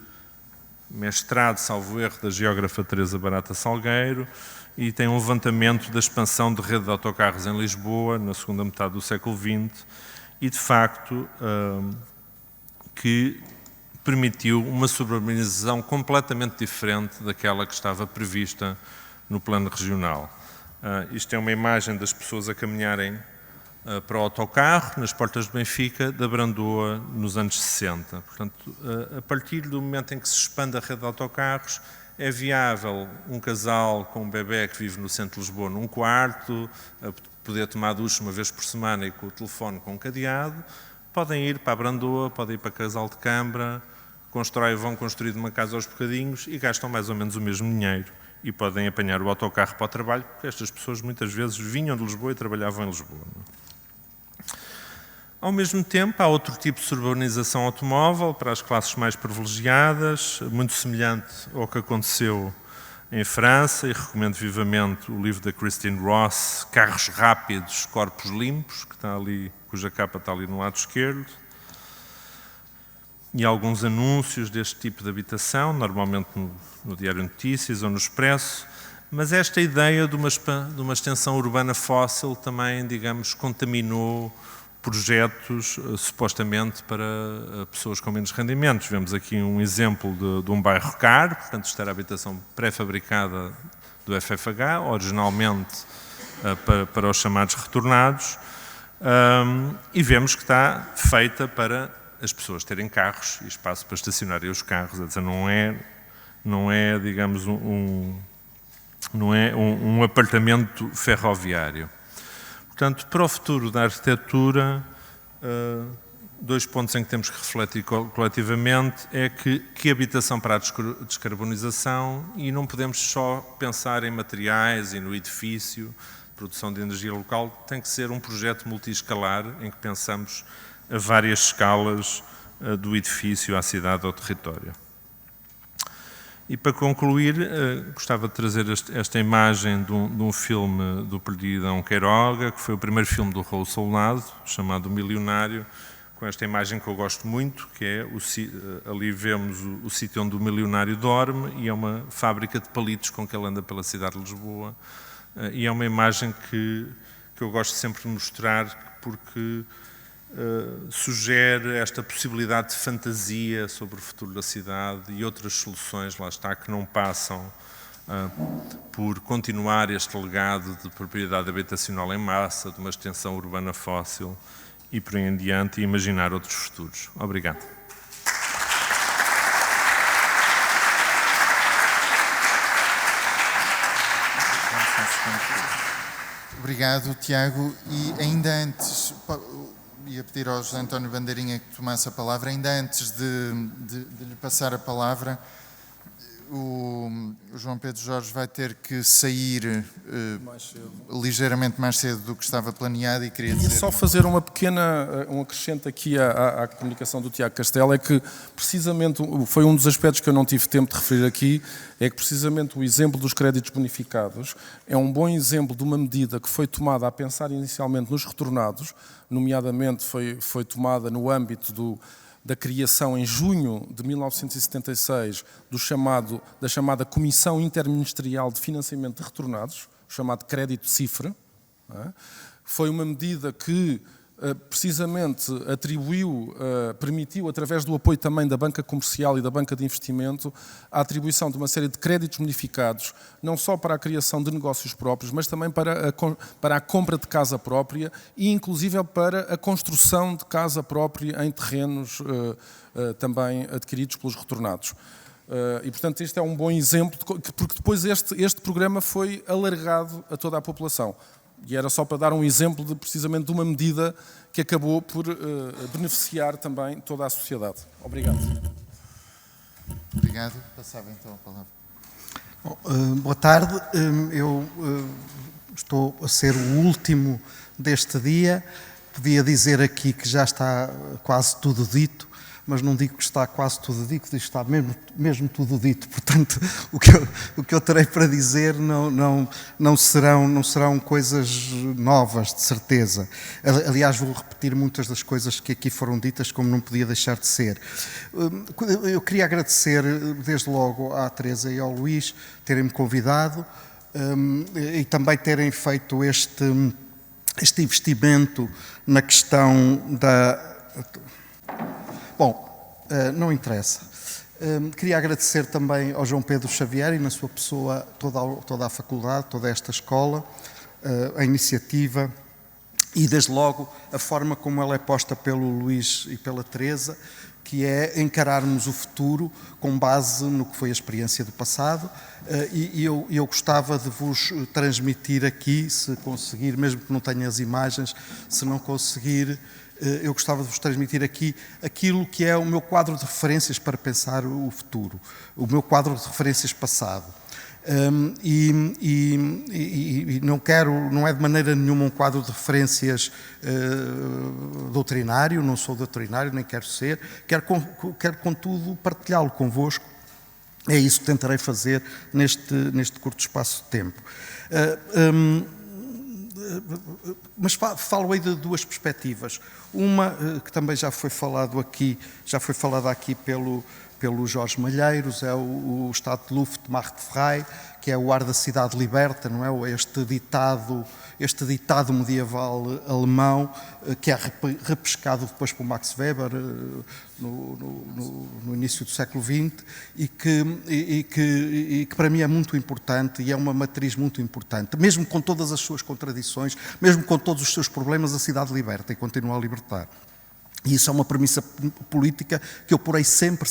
mestrado, salvo erro, da geógrafa Teresa Barata Salgueiro, e tem um levantamento da expansão de rede de autocarros em Lisboa na segunda metade do século XX e, de facto, que permitiu uma suburbanização completamente diferente daquela que estava prevista no plano regional. Isto é uma imagem das pessoas a caminharem para o autocarro, nas portas de Benfica, da Brandoa, nos anos 60. Portanto, a partir do momento em que se expande a rede de autocarros, é viável um casal com um bebê que vive no centro de Lisboa num quarto, a poder tomar duche uma vez por semana e com o telefone com um cadeado, podem ir para a Brandoa, podem ir para Casal de Câmara, vão construir uma casa aos bocadinhos e gastam mais ou menos o mesmo dinheiro e podem apanhar o autocarro para o trabalho, porque estas pessoas muitas vezes vinham de Lisboa e trabalhavam em Lisboa. Ao mesmo tempo, há outro tipo de suburbanização automóvel para as classes mais privilegiadas, muito semelhante ao que aconteceu em França, e recomendo vivamente o livro da Christine Ross, Carros Rápidos, Corpos Limpos, que está ali, cuja capa está ali no lado esquerdo, e alguns anúncios deste tipo de habitação, normalmente no Diário Notícias ou no Expresso, mas esta ideia de uma extensão urbana fóssil também, digamos, contaminou projetos supostamente para pessoas com menos rendimentos. Vemos aqui um exemplo de um bairro caro, portanto isto era a habitação pré-fabricada do FFH, originalmente para os chamados retornados, e vemos que está feita para as pessoas terem carros e espaço para estacionarem os carros, quer dizer, não é digamos, um apartamento ferroviário. Portanto, para o futuro da arquitetura, dois pontos em que temos que refletir coletivamente é que habitação para a descarbonização, e não podemos só pensar em materiais e no edifício, produção de energia local, tem que ser um projeto multiescalar em que pensamos a várias escalas do edifício à cidade ou território. E para concluir, gostava de trazer esta imagem de um filme do Perdidão Queiroga, que foi o primeiro filme do Raul Solnado, chamado O Milionário, com esta imagem que eu gosto muito, que é, ali vemos o sítio onde o milionário dorme, e é uma fábrica de palitos com que ele anda pela cidade de Lisboa, e é uma imagem que eu gosto sempre de mostrar, porque sugere esta possibilidade de fantasia sobre o futuro da cidade e outras soluções, lá está, que não passam por continuar este legado de propriedade habitacional em massa, de uma extensão urbana fóssil e por aí em diante, e imaginar outros futuros. Obrigado. Obrigado, Tiago. E ainda antes, ia pedir ao José António Bandeirinha que tomasse a palavra, ainda antes de lhe passar a palavra, o João Pedro Jorge vai ter que sair ligeiramente mais cedo do que estava planeado, e queria dizer... Só fazer um acrescento aqui à comunicação do Tiago Castelo, é que precisamente foi um dos aspectos que eu não tive tempo de referir aqui, é que precisamente o exemplo dos créditos bonificados é um bom exemplo de uma medida que foi tomada a pensar inicialmente nos retornados, nomeadamente foi tomada no âmbito da criação em junho de 1976 da chamada Comissão Interministerial de Financiamento de Retornados, chamado Crédito CIFRE. Foi uma medida que precisamente permitiu, através do apoio também da banca comercial e da banca de investimento, a atribuição de uma série de créditos bonificados, não só para a criação de negócios próprios, mas também para a compra de casa própria e, inclusive, para a construção de casa própria em terrenos também adquiridos pelos retornados. E, portanto, este é um bom exemplo, porque depois este programa foi alargado a toda a população. E era só para dar um exemplo precisamente de uma medida que acabou por beneficiar também toda a sociedade. Obrigado. Obrigado. Passava então a palavra. Boa tarde. Eu estou a ser o último deste dia. Podia dizer aqui que já está quase tudo dito, mas não digo que está quase tudo dito, digo que está mesmo tudo dito. Portanto, o que eu terei para dizer não serão coisas novas, de certeza. Aliás, vou repetir muitas das coisas que aqui foram ditas, como não podia deixar de ser. Eu queria agradecer, desde logo, à Teresa e ao Luís terem-me convidado e também terem feito este investimento na questão da... Bom, não interessa. Queria agradecer também ao João Pedro Xavier e, na sua pessoa, toda a faculdade, toda esta escola, a iniciativa e, desde logo, a forma como ela é posta pelo Luís e pela Teresa, que é encararmos o futuro com base no que foi a experiência do passado, e eu gostava de vos transmitir aqui, se conseguir, mesmo que não tenha as imagens, se não conseguir, eu gostava de vos transmitir aqui aquilo que é o meu quadro de referências para pensar o futuro, o meu quadro de referências passado. Não é de maneira nenhuma um quadro de referências doutrinário, não sou doutrinário, nem quero ser, quero contudo partilhá-lo convosco. É isso que tentarei fazer neste curto espaço de tempo. Mas falo aí de duas perspectivas. Uma que também já foi falada aqui pelo Jorge Malheiros, é o Estado de Luft, Macht frei, que é o ar da cidade liberta, não é? Este ditado medieval alemão, que é repescado depois por Max Weber no início do século XX e que para mim é muito importante e é uma matriz muito importante. Mesmo com todas as suas contradições, mesmo com todos os seus problemas, a cidade liberta e continua a libertar. E isso é uma premissa política que eu porei sempre,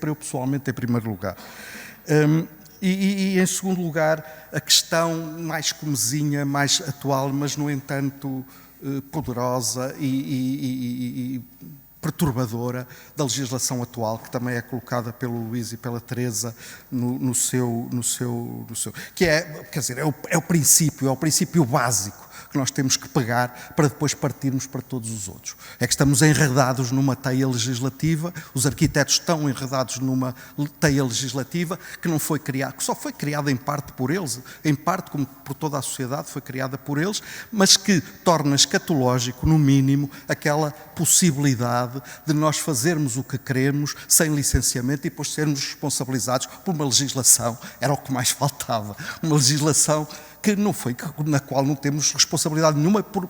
eu pessoalmente, em primeiro lugar. E em segundo lugar, a questão mais comezinha, mais atual, mas, no entanto, poderosa e perturbadora da legislação atual, que também é colocada pelo Luís e pela Teresa no seu que é, quer dizer, é o princípio básico que nós temos que pegar para depois partirmos para todos os outros. É que estamos enredados numa teia legislativa, os arquitetos estão enredados numa teia legislativa que não foi criada, que só foi criada em parte por eles, em parte como por toda a sociedade foi criada por eles, mas que torna escatológico, no mínimo, aquela possibilidade de nós fazermos o que queremos sem licenciamento e depois sermos responsabilizados por uma legislação, era o que mais faltava, uma legislação que não foi, na qual não temos responsabilidade nenhuma, por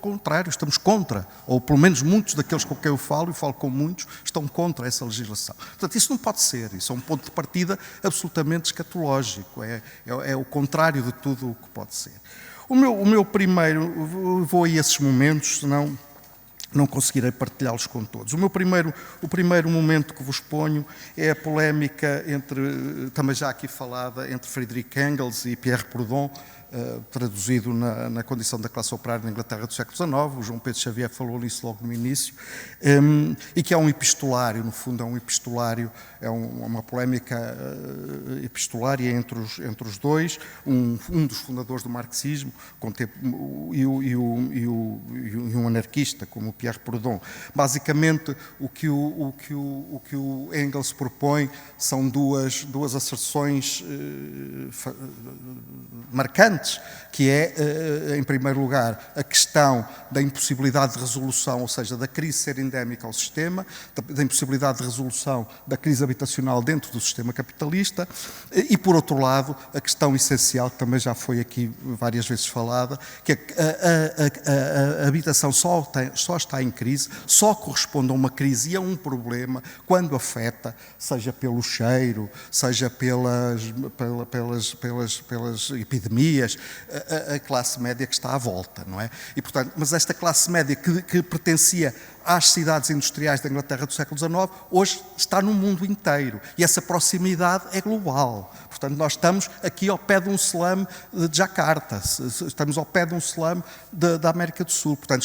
contrário, estamos contra, ou pelo menos muitos daqueles com quem eu falo, e falo com muitos, estão contra essa legislação. Portanto, isso não pode ser, isso é um ponto de partida absolutamente escatológico, é o contrário de tudo o que pode ser. O meu primeiro, vou a esses momentos, senão não conseguirei partilhá-los com todos. O primeiro momento que vos ponho é a polémica também já aqui falada, entre Friedrich Engels e Pierre Proudhon, traduzido na condição da classe operária na Inglaterra do século XIX, o João Pedro Xavier falou nisso logo no início, e que é um epistolário, no fundo é um epistolário, é uma polémica epistolária entre os dois, um dos fundadores do marxismo e um anarquista, como o Pierre Proudhon. Basicamente, o que o Engels propõe são duas asserções marcantes, que é, em primeiro lugar, a questão da impossibilidade de resolução, ou seja, da crise ser endémica ao sistema, da impossibilidade de resolução da crise habitacional dentro do sistema capitalista, e, por outro lado, a questão essencial, que também já foi aqui várias vezes falada, que a habitação só está em crise, só corresponde a uma crise e a um problema quando afeta, seja pelo cheiro, seja pelas epidemias, a classe média que está à volta, não é? E, portanto, mas esta classe média que pertencia às cidades industriais da Inglaterra do século XIX, hoje está no mundo inteiro. E essa proximidade é global. Portanto, nós estamos aqui ao pé de um slum de Jakarta, estamos ao pé de um slum da América do Sul. Portanto,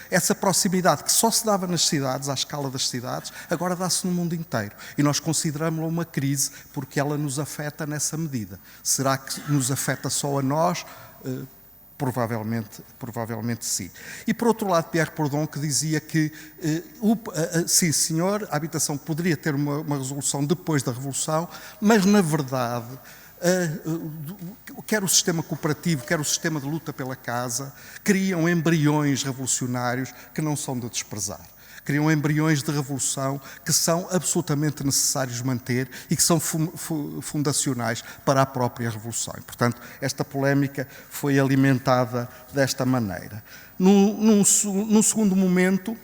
essa proximidade que só se dava nas cidades, à escala das cidades, agora dá-se no mundo inteiro. E nós consideramos-la uma crise porque ela nos afeta nessa medida. Será que nos afeta só a nós? provavelmente sim. E por outro lado, Pierre Proudhon, que dizia que, sim senhor, a habitação poderia ter uma resolução depois da Revolução, mas na verdade, quer o sistema cooperativo, quer o sistema de luta pela casa, criam embriões revolucionários que não são de desprezar. Criam embriões de revolução que são absolutamente necessários manter e que são fundacionais para a própria revolução. E, portanto, esta polémica foi alimentada desta maneira. Num segundo momento,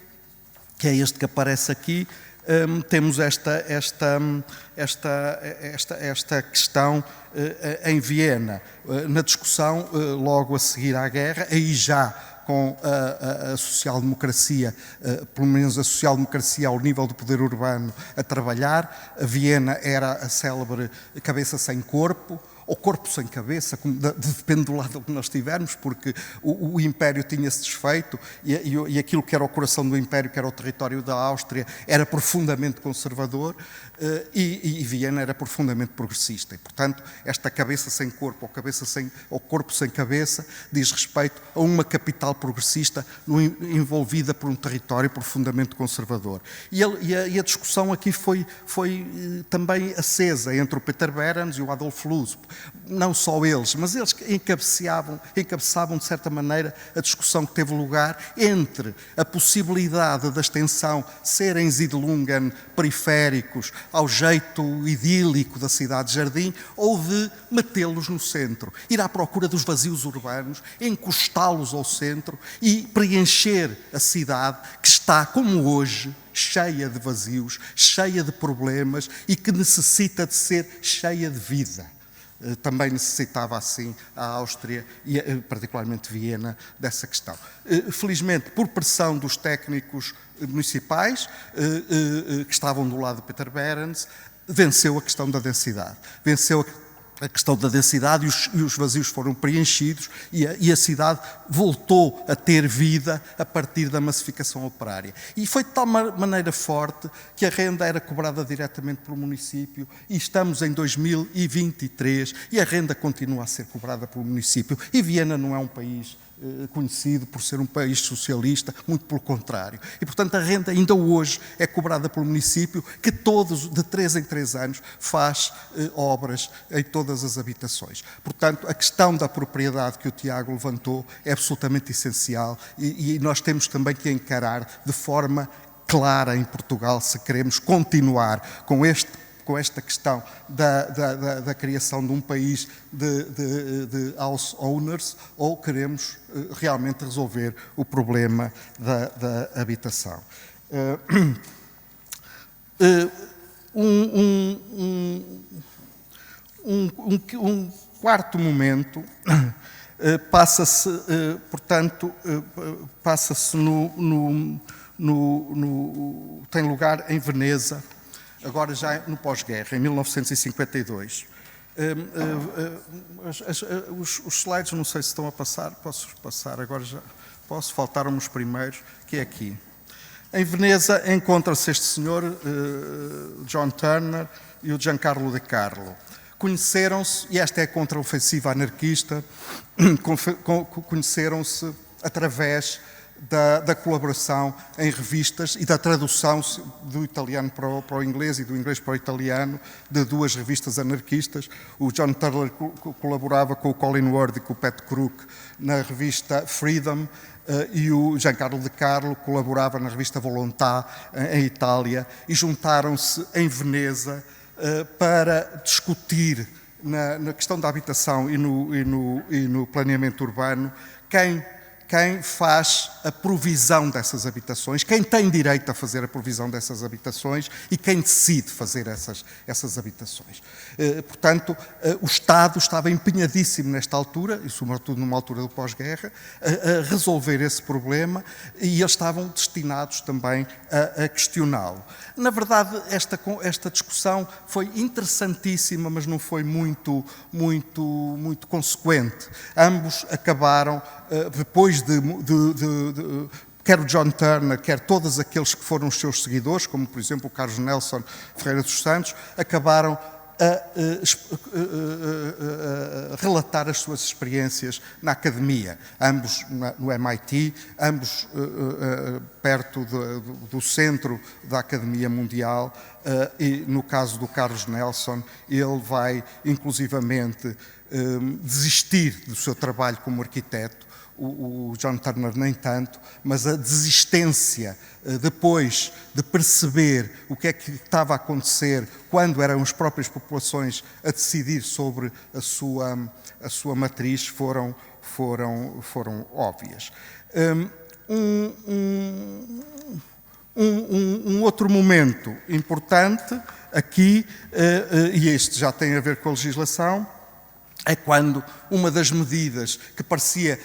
que é este que aparece aqui, temos esta questão em Viena, na discussão logo a seguir à guerra, aí já com a social-democracia, pelo menos a social-democracia ao nível do poder urbano, a trabalhar. A Viena era a célebre cabeça sem corpo, ou corpo sem cabeça, depende do lado que nós estivermos, porque o Império tinha-se desfeito e aquilo que era o coração do Império, que era o território da Áustria, era profundamente conservador e Viena era profundamente progressista. E, portanto, esta cabeça sem corpo ou corpo sem cabeça diz respeito a uma capital progressista envolvida por um território profundamente conservador. E a discussão aqui foi também acesa entre o Peter Behrens e o Adolf Loos. Não só eles, mas eles encabeçavam de certa maneira a discussão que teve lugar entre a possibilidade da extensão serem Siedlungen periféricos ao jeito idílico da cidade-jardim ou de metê-los no centro, ir à procura dos vazios urbanos, encostá-los ao centro e preencher a cidade que está, como hoje, cheia de vazios, cheia de problemas e que necessita de ser cheia de vida. Também necessitava assim a Áustria e particularmente Viena dessa questão. Felizmente, por pressão dos técnicos municipais que estavam do lado de Peter Behrens, venceu a questão da densidade. Venceu a questão da densidade e os vazios foram preenchidos e a cidade voltou a ter vida a partir da massificação operária. E foi de tal maneira forte que a renda era cobrada diretamente pelo município e estamos em 2023 e a renda continua a ser cobrada pelo município. E Viena não é um país conhecido por ser um país socialista, muito pelo contrário. E, portanto, a renda ainda hoje é cobrada pelo município, que de 3 em 3 anos, faz obras em todas as habitações. Portanto, a questão da propriedade que o Tiago levantou é absolutamente essencial e nós temos também que encarar de forma clara em Portugal, se queremos continuar com esta questão da criação de um país de house owners ou queremos realmente resolver o problema da habitação. Um quarto momento passa-se, portanto, tem lugar em Veneza, agora já no pós-guerra, em 1952. Os slides não sei se estão a passar, posso passar agora já, posso, faltaram-me os primeiros, que é aqui. Em Veneza encontra-se este senhor, John Turner, e o Giancarlo De Carlo. Conheceram-se, e esta é a contra-ofensiva anarquista, conheceram-se através da colaboração em revistas e da tradução do italiano para o inglês e do inglês para o italiano de 2 revistas anarquistas. O John Turner colaborava com o Colin Ward e com o Pat Crook na revista Freedom e o Giancarlo De Carlo colaborava na revista Volontà em Itália e juntaram-se em Veneza para discutir na questão da habitação e no planeamento urbano quem faz a provisão dessas habitações, quem tem direito a fazer a provisão dessas habitações e quem decide fazer essas habitações. Portanto, o Estado estava empenhadíssimo nesta altura, e sobretudo numa altura do pós-guerra, a resolver esse problema e eles estavam destinados também a questioná-lo. Na verdade, esta discussão foi interessantíssima, mas não foi muito consequente. Ambos acabaram, depois quer o John Turner, quer todos aqueles que foram os seus seguidores, como por exemplo o Carlos Nelson Ferreira dos Santos, acabaram relatar as suas experiências na academia, ambos no MIT, ambos perto do centro da Academia Mundial, e no caso do Carlos Nelson, ele vai inclusivamente desistir do seu trabalho como arquiteto, o John Turner nem tanto, mas a desistência depois de perceber o que é que estava a acontecer quando eram as próprias populações a decidir sobre a sua matriz foram óbvias. Um outro momento importante aqui, e este já tem a ver com a legislação, é quando uma das medidas que parecia,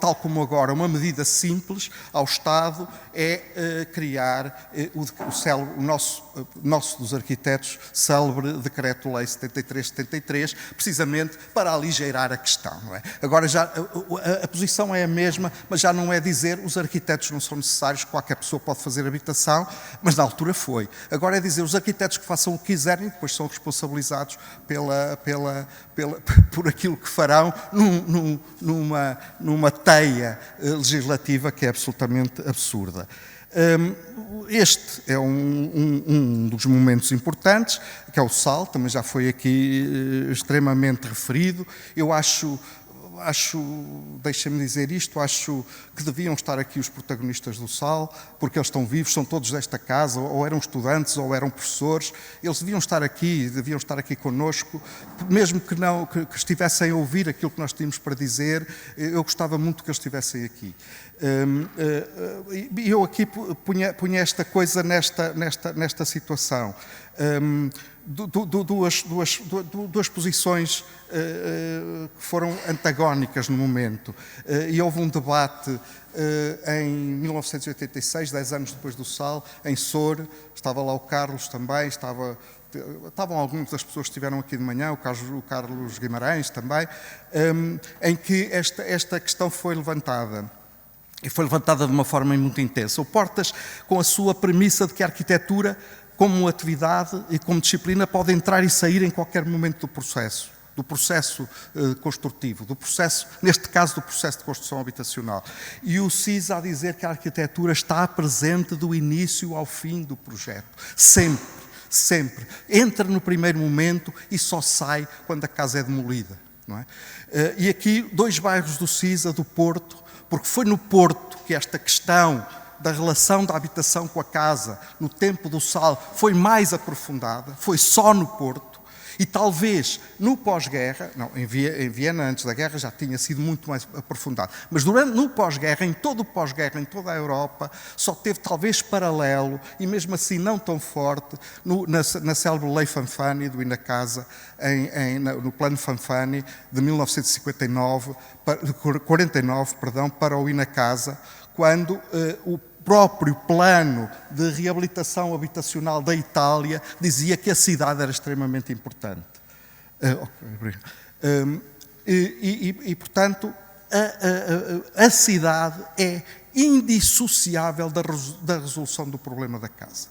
tal como agora, uma medida simples ao Estado, é criar o nosso dos arquitetos célebre Decreto-Lei 73/73, precisamente para aligeirar a questão. Não é? Agora já a posição é a mesma, mas já não é dizer os arquitetos não são necessários, qualquer pessoa pode fazer habitação, mas na altura foi. Agora é dizer os arquitetos que façam o que quiserem e depois são responsabilizados por aquilo que farão numa teia legislativa que é absolutamente absurda. Este é um dos momentos importantes, que é o SAL, também já foi aqui extremamente referido. Eu acho, deixem-me dizer isto, acho que deviam estar aqui os protagonistas do SAL, porque eles estão vivos, são todos desta casa, ou eram estudantes, ou eram professores, eles deviam estar aqui connosco, mesmo que estivessem a ouvir aquilo que nós tínhamos para dizer, eu gostava muito que eles estivessem aqui. Eu aqui punha esta coisa nesta situação. Duas posições que foram antagónicas no momento. E houve um debate em 1986, 10 anos depois do SAL, em Sor, estava lá o Carlos também, estavam algumas das pessoas que estiveram aqui de manhã, o Carlos Guimarães também, em que esta questão foi levantada. E foi levantada de uma forma muito intensa. O Portas, com a sua premissa de que a arquitetura, como atividade e como disciplina, pode entrar e sair em qualquer momento do processo construtivo, neste caso do processo de construção habitacional. E o CIS a dizer que a arquitetura está presente do início ao fim do projeto. Sempre. Entra no primeiro momento e só sai quando a casa é demolida. Não é? E aqui, 2 bairros do CIS, a do Porto, porque foi no Porto que esta questão da relação da habitação com a casa, no tempo do SAL, foi mais aprofundada, foi só no Porto, e talvez no pós-guerra, em Viena antes da guerra já tinha sido muito mais aprofundado, mas no pós-guerra, em todo o pós-guerra, em toda a Europa, só teve talvez paralelo, e mesmo assim não tão forte, na célebre Lei Fanfani do Inacasa, no Plano Fanfani de 1949, para o Inacasa, quando o próprio plano de reabilitação habitacional da Itália dizia que a cidade era extremamente importante. Portanto, a cidade é indissociável da resolução do problema da casa.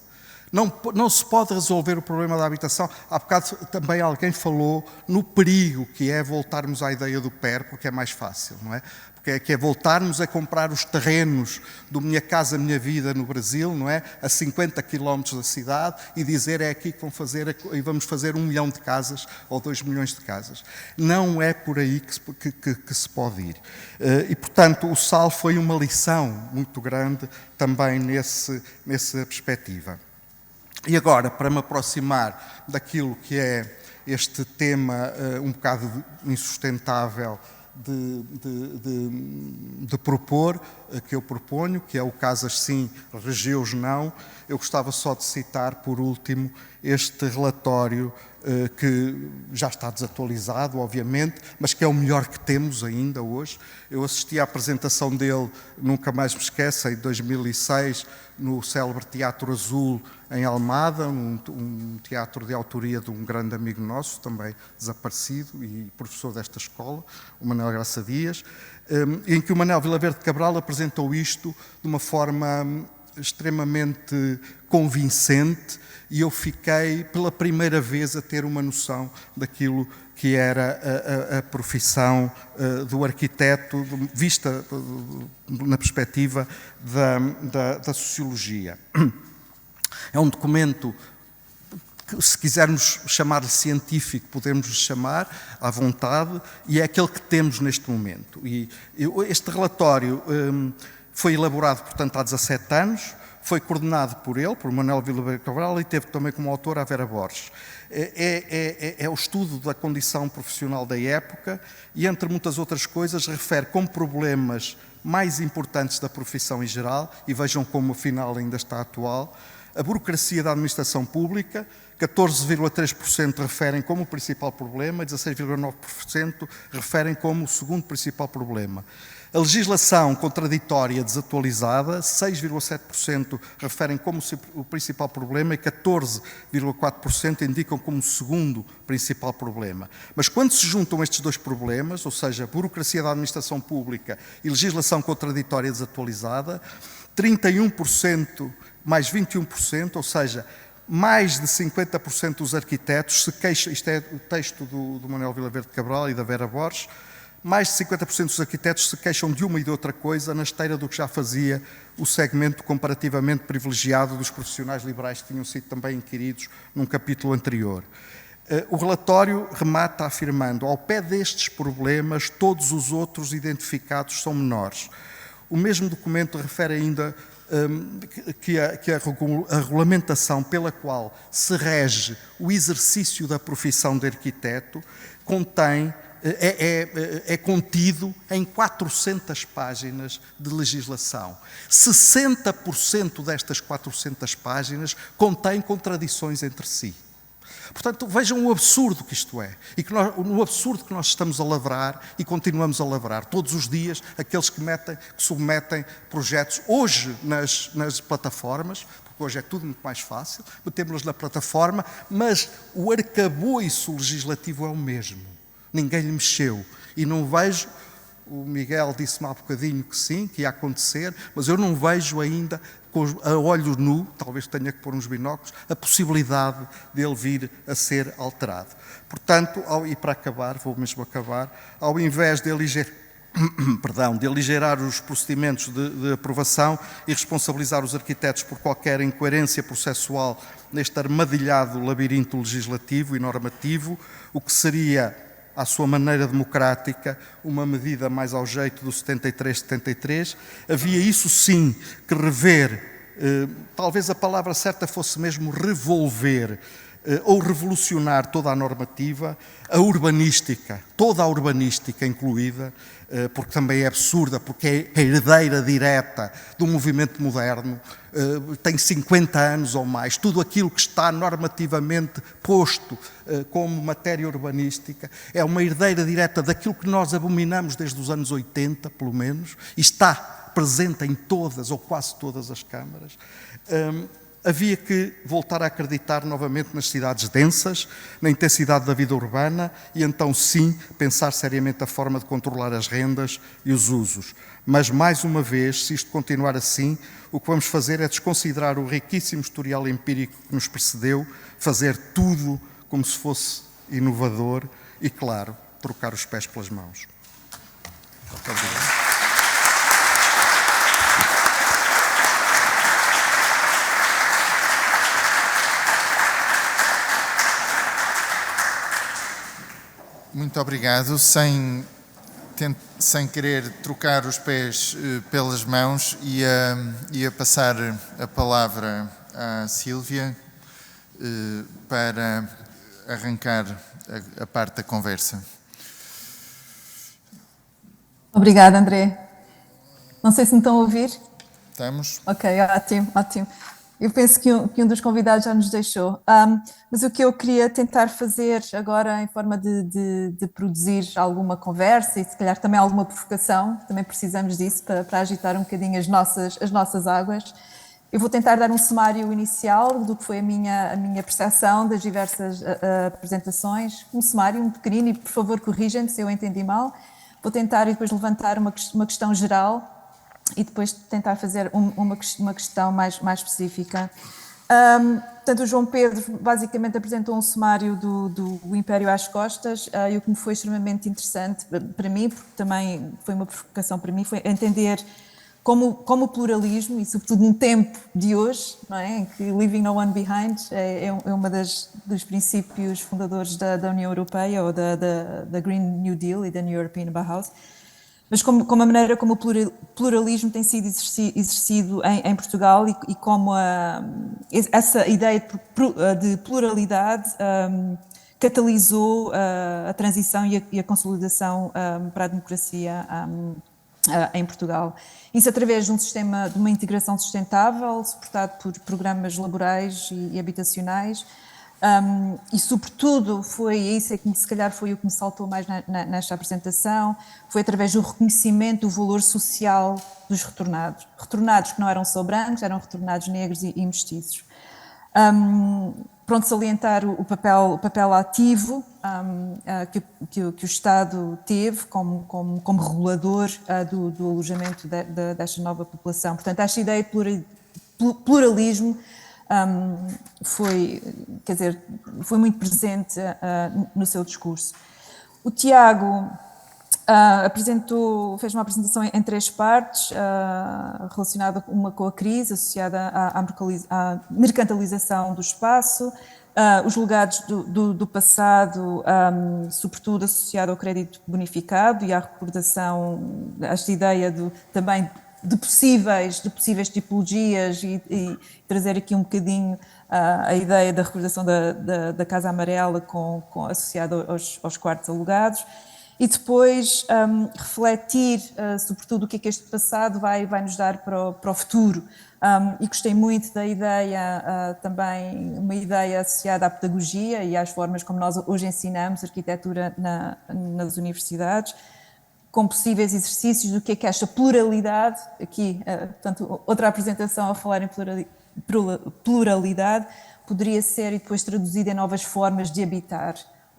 Não se pode resolver o problema da habitação. Há bocado também alguém falou no perigo que é voltarmos à ideia do PER, porque é mais fácil, não é? Que é voltarmos a comprar os terrenos do Minha Casa Minha Vida no Brasil, não é? A 50 km da cidade e dizer é aqui que vamos fazer 1 milhão de casas ou 2 milhões de casas. Não é por aí que se pode ir. E, portanto, o SAL foi uma lição muito grande também nessa perspectiva. E agora, para me aproximar daquilo que é este tema um bocado insustentável de propor, que eu proponho, que é o Casas Sim, Regeus Não, eu gostava só de citar, por último, este relatório que já está desatualizado, obviamente, mas que é o melhor que temos ainda hoje. Eu assisti à apresentação dele, nunca mais me esqueço, em 2006, no célebre Teatro Azul, em Almada, um teatro de autoria de um grande amigo nosso, também desaparecido e professor desta escola, o Manuel Graça Dias, em que o Manuel Vilaverde Cabral apresentou isto de uma forma extremamente convincente e eu fiquei pela primeira vez a ter uma noção daquilo que era a profissão do arquiteto, vista na perspectiva da sociologia. É um documento que, se quisermos chamar-lhe científico, podemos chamar à vontade, e é aquele que temos neste momento. E este relatório foi elaborado, portanto, há 17 anos, foi coordenado por ele, por Manuel Vilaver Cabral, e teve também como autora a Vera Borges. É o estudo da condição profissional da época e, entre muitas outras coisas, refere como problemas mais importantes da profissão em geral, e vejam como afinal ainda está atual, a burocracia da administração pública, 14,3% referem como o principal problema, 16,9% referem como o segundo principal problema. A legislação contraditória desatualizada, 6,7% referem como o principal problema e 14,4% indicam como o segundo principal problema. Mas quando se juntam estes dois problemas, ou seja, burocracia da administração pública e legislação contraditória desatualizada, 31% mais 21%, ou seja, mais de 50% dos arquitetos se queixam, isto é o texto do Manuel Vilaver Cabral e da Vera Borges, mais de 50% dos arquitetos se queixam de uma e de outra coisa na esteira do que já fazia o segmento comparativamente privilegiado dos profissionais liberais que tinham sido também inquiridos num capítulo anterior. O relatório remata afirmando: ao pé destes problemas, todos os outros identificados são menores. O mesmo documento refere ainda que a regulamentação pela qual se rege o exercício da profissão de arquiteto é contido em 400 páginas de legislação. 60% destas 400 páginas contêm contradições entre si. Portanto, vejam o absurdo que isto é, e o absurdo que nós estamos a lavrar e continuamos a lavrar todos os dias, aqueles que submetem projetos hoje nas plataformas, porque hoje é tudo muito mais fácil, metemos-los na plataforma, mas o arcabouço legislativo é o mesmo. Ninguém lhe mexeu. E não vejo, o Miguel disse-me há bocadinho que sim, que ia acontecer, mas eu não vejo ainda, a olho nu, talvez tenha que pôr uns binóculos, a possibilidade dele vir a ser alterado. Portanto, e para acabar, vou mesmo acabar, ao invés de aligerar os procedimentos de aprovação e responsabilizar os arquitetos por qualquer incoerência processual neste armadilhado labirinto legislativo e normativo, o que seria, à sua maneira democrática, uma medida mais ao jeito do 73-73, havia isso sim que rever, talvez a palavra certa fosse mesmo revolver, ou revolucionar toda a normativa, a urbanística, toda a urbanística incluída, porque também é absurda, porque é herdeira direta do movimento moderno, tem 50 anos ou mais, tudo aquilo que está normativamente posto como matéria urbanística é uma herdeira direta daquilo que nós abominamos desde os anos 80, pelo menos, e está presente em todas ou quase todas as câmaras. Havia que voltar a acreditar novamente nas cidades densas, na intensidade da vida urbana e então sim pensar seriamente a forma de controlar as rendas e os usos. Mas mais uma vez, se isto continuar assim, o que vamos fazer é desconsiderar o riquíssimo historial empírico que nos precedeu, fazer tudo como se fosse inovador e, claro, trocar os pés pelas mãos. Muito obrigado. Muito obrigado. Sem querer trocar os pés pelas mãos, ia passar a palavra à Sílvia para arrancar a parte da conversa. Obrigada, André. Não sei se me estão a ouvir. Estamos? Ok, ótimo, ótimo. Eu penso que um dos convidados já nos deixou, mas o que eu queria tentar fazer agora em forma de produzir alguma conversa e se calhar também alguma provocação, também precisamos disso para agitar um bocadinho as nossas águas. Eu vou tentar dar um sumário inicial do que foi a minha percepção das diversas apresentações, um sumário, um pequenino, e por favor corrijam-me se eu entendi mal. Vou tentar e depois levantar uma questão geral e depois tentar fazer uma questão mais específica. Portanto, o João Pedro basicamente apresentou um sumário do Império às Costas, e o que me foi extremamente interessante para mim, porque também foi uma provocação para mim, foi entender como o pluralismo, e sobretudo num tempo de hoje, não é, em que Leaving No One Behind é uma dos princípios fundadores da União Europeia, ou da Green New Deal e da New European Bauhaus, mas como a maneira como o pluralismo tem sido exercido em Portugal, e como essa ideia de pluralidade catalisou a transição e a consolidação para a democracia em Portugal. Isso através de de uma integração sustentável, suportado por programas laborais e habitacionais, e sobretudo isso é que se calhar foi o que me saltou mais nesta apresentação, foi através do reconhecimento do valor social dos retornados que não eram só brancos, eram retornados negros e mestiços. Pronto, salientar o papel ativo que o Estado teve como regulador do alojamento desta nova população. Portanto, esta ideia de pluralismo foi muito presente no seu discurso. O Tiago fez uma apresentação em 3 partes, relacionada uma com a crise, associada à mercantilização do espaço, os legados do passado, sobretudo associado ao crédito bonificado e à recordação, esta ideia também de possíveis tipologias, e trazer aqui um bocadinho a ideia da recordação da Casa Amarela associada aos quartos alugados. E depois refletir, sobretudo, o que é que este passado vai nos dar para o futuro. E gostei muito da ideia, também uma ideia associada à pedagogia e às formas como nós hoje ensinamos arquitetura nas universidades, com possíveis exercícios do que é esta pluralidade, aqui, portanto, outra apresentação a falar em pluralidade, poderia ser e depois traduzida em novas formas de habitar,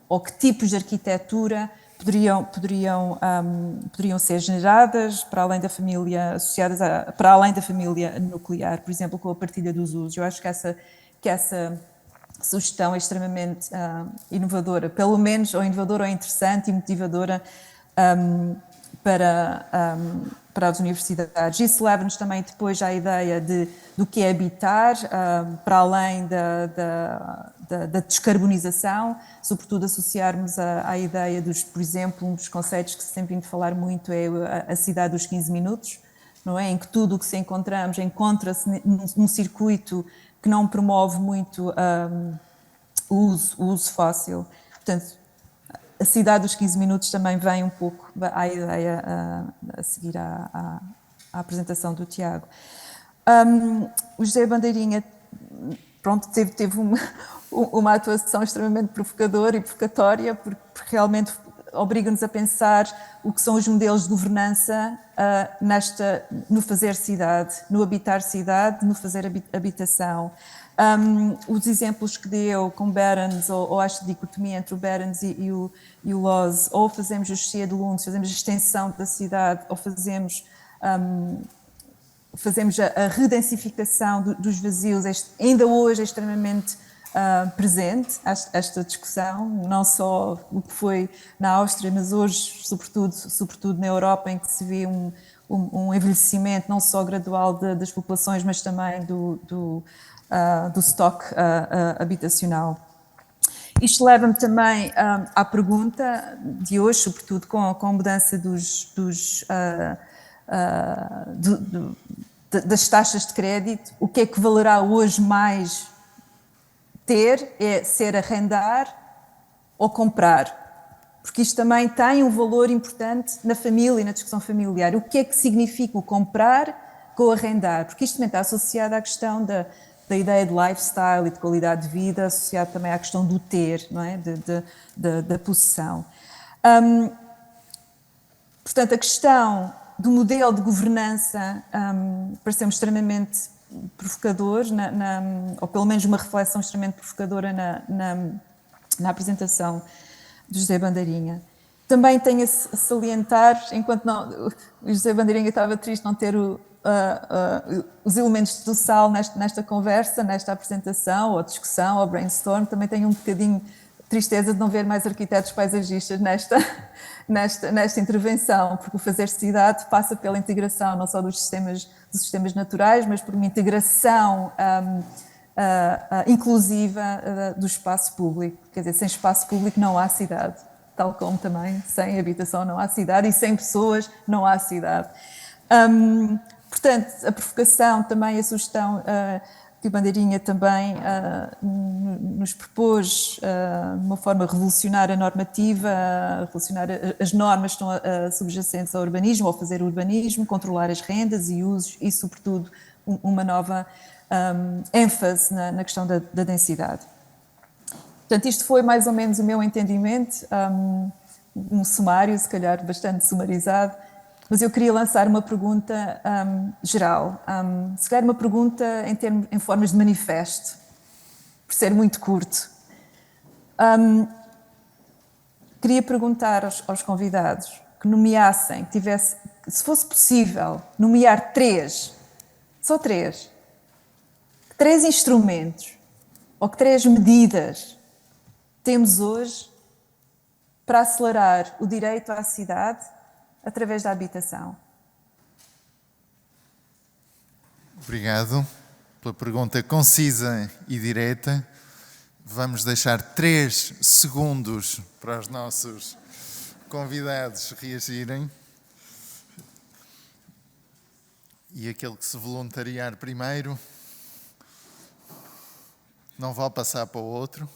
ou que tipos de arquitetura poderiam ser generadas para além da família, associadas para além da família nuclear, por exemplo, com a partilha dos usos. Eu acho que essa sugestão é extremamente inovadora, pelo menos, ou inovadora ou interessante e motivadora para as universidades. Isso leva-nos também depois à ideia do que é habitar, para além da descarbonização, sobretudo associarmos à ideia por exemplo, um dos conceitos que se tem vindo a falar muito é a cidade dos 15 minutos, não é? Em que tudo o que encontra-se num circuito que não promove muito o uso fóssil. Portanto, a cidade dos 15 minutos também vem um pouco à ideia a seguir à apresentação do Tiago. O José Bandeirinha, pronto, teve uma atuação extremamente provocadora e provocatória, porque realmente obriga-nos a pensar o que são os modelos de governança no fazer cidade, no habitar cidade, no fazer habitação. Os exemplos que deu com Behrens, ou esta dicotomia entre o Behrens e o Loz, ou fazemos o Cheia de Lund, fazemos a extensão da cidade, ou fazemos a redensificação dos vazios, ainda hoje é extremamente presente esta discussão, não só o que foi na Áustria, mas hoje, sobretudo na Europa, em que se vê um envelhecimento não só gradual das populações, mas também do estoque habitacional. Isto leva-me também à pergunta de hoje, sobretudo com a mudança das taxas de crédito, o que é que valerá hoje mais ser arrendar ou comprar? Porque isto também tem um valor importante na família e na discussão familiar. O que é que significa o comprar com o arrendar? Porque isto também está associado à questão da ideia de lifestyle e de qualidade de vida, associado também à questão do ter, não é? Da possessão. Portanto, a questão do modelo de governança pareceu-me extremamente provocador, ou pelo menos uma reflexão extremamente provocadora na apresentação de José Bandeirinha. Também tenho a salientar, enquanto o José Bandeirinha estava triste não ter os elementos do Sal nesta conversa, nesta apresentação, ou discussão, ou brainstorm, também tenho um bocadinho de tristeza de não ver mais arquitetos paisagistas nesta intervenção, porque o fazer cidade passa pela integração não só dos sistemas naturais, mas por uma integração inclusiva do espaço público. Quer dizer, sem espaço público não há cidade, tal como também sem habitação não há cidade e sem pessoas não há cidade. Portanto, a provocação também, a sugestão que o Bandeirinha também nos propôs de uma forma revolucionária a normativa, revolucionar as normas que estão subjacentes ao urbanismo, ao fazer urbanismo, controlar as rendas e usos e, sobretudo, uma nova ênfase na questão da densidade. Portanto, isto foi mais ou menos o meu entendimento, um sumário, se calhar bastante sumarizado, mas eu queria lançar uma pergunta geral, se calhar uma pergunta em formas de manifesto, por ser muito curto. Queria perguntar aos convidados que nomeassem, se fosse possível, nomear só três instrumentos ou que 3 medidas temos hoje para acelerar o direito à cidade através da habitação. Obrigado pela pergunta concisa e direta. Vamos deixar 3 segundos para os nossos convidados reagirem. E aquele que se voluntariar primeiro não vai passar para o outro.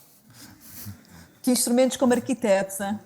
Que instrumentos como arquitetos, hein?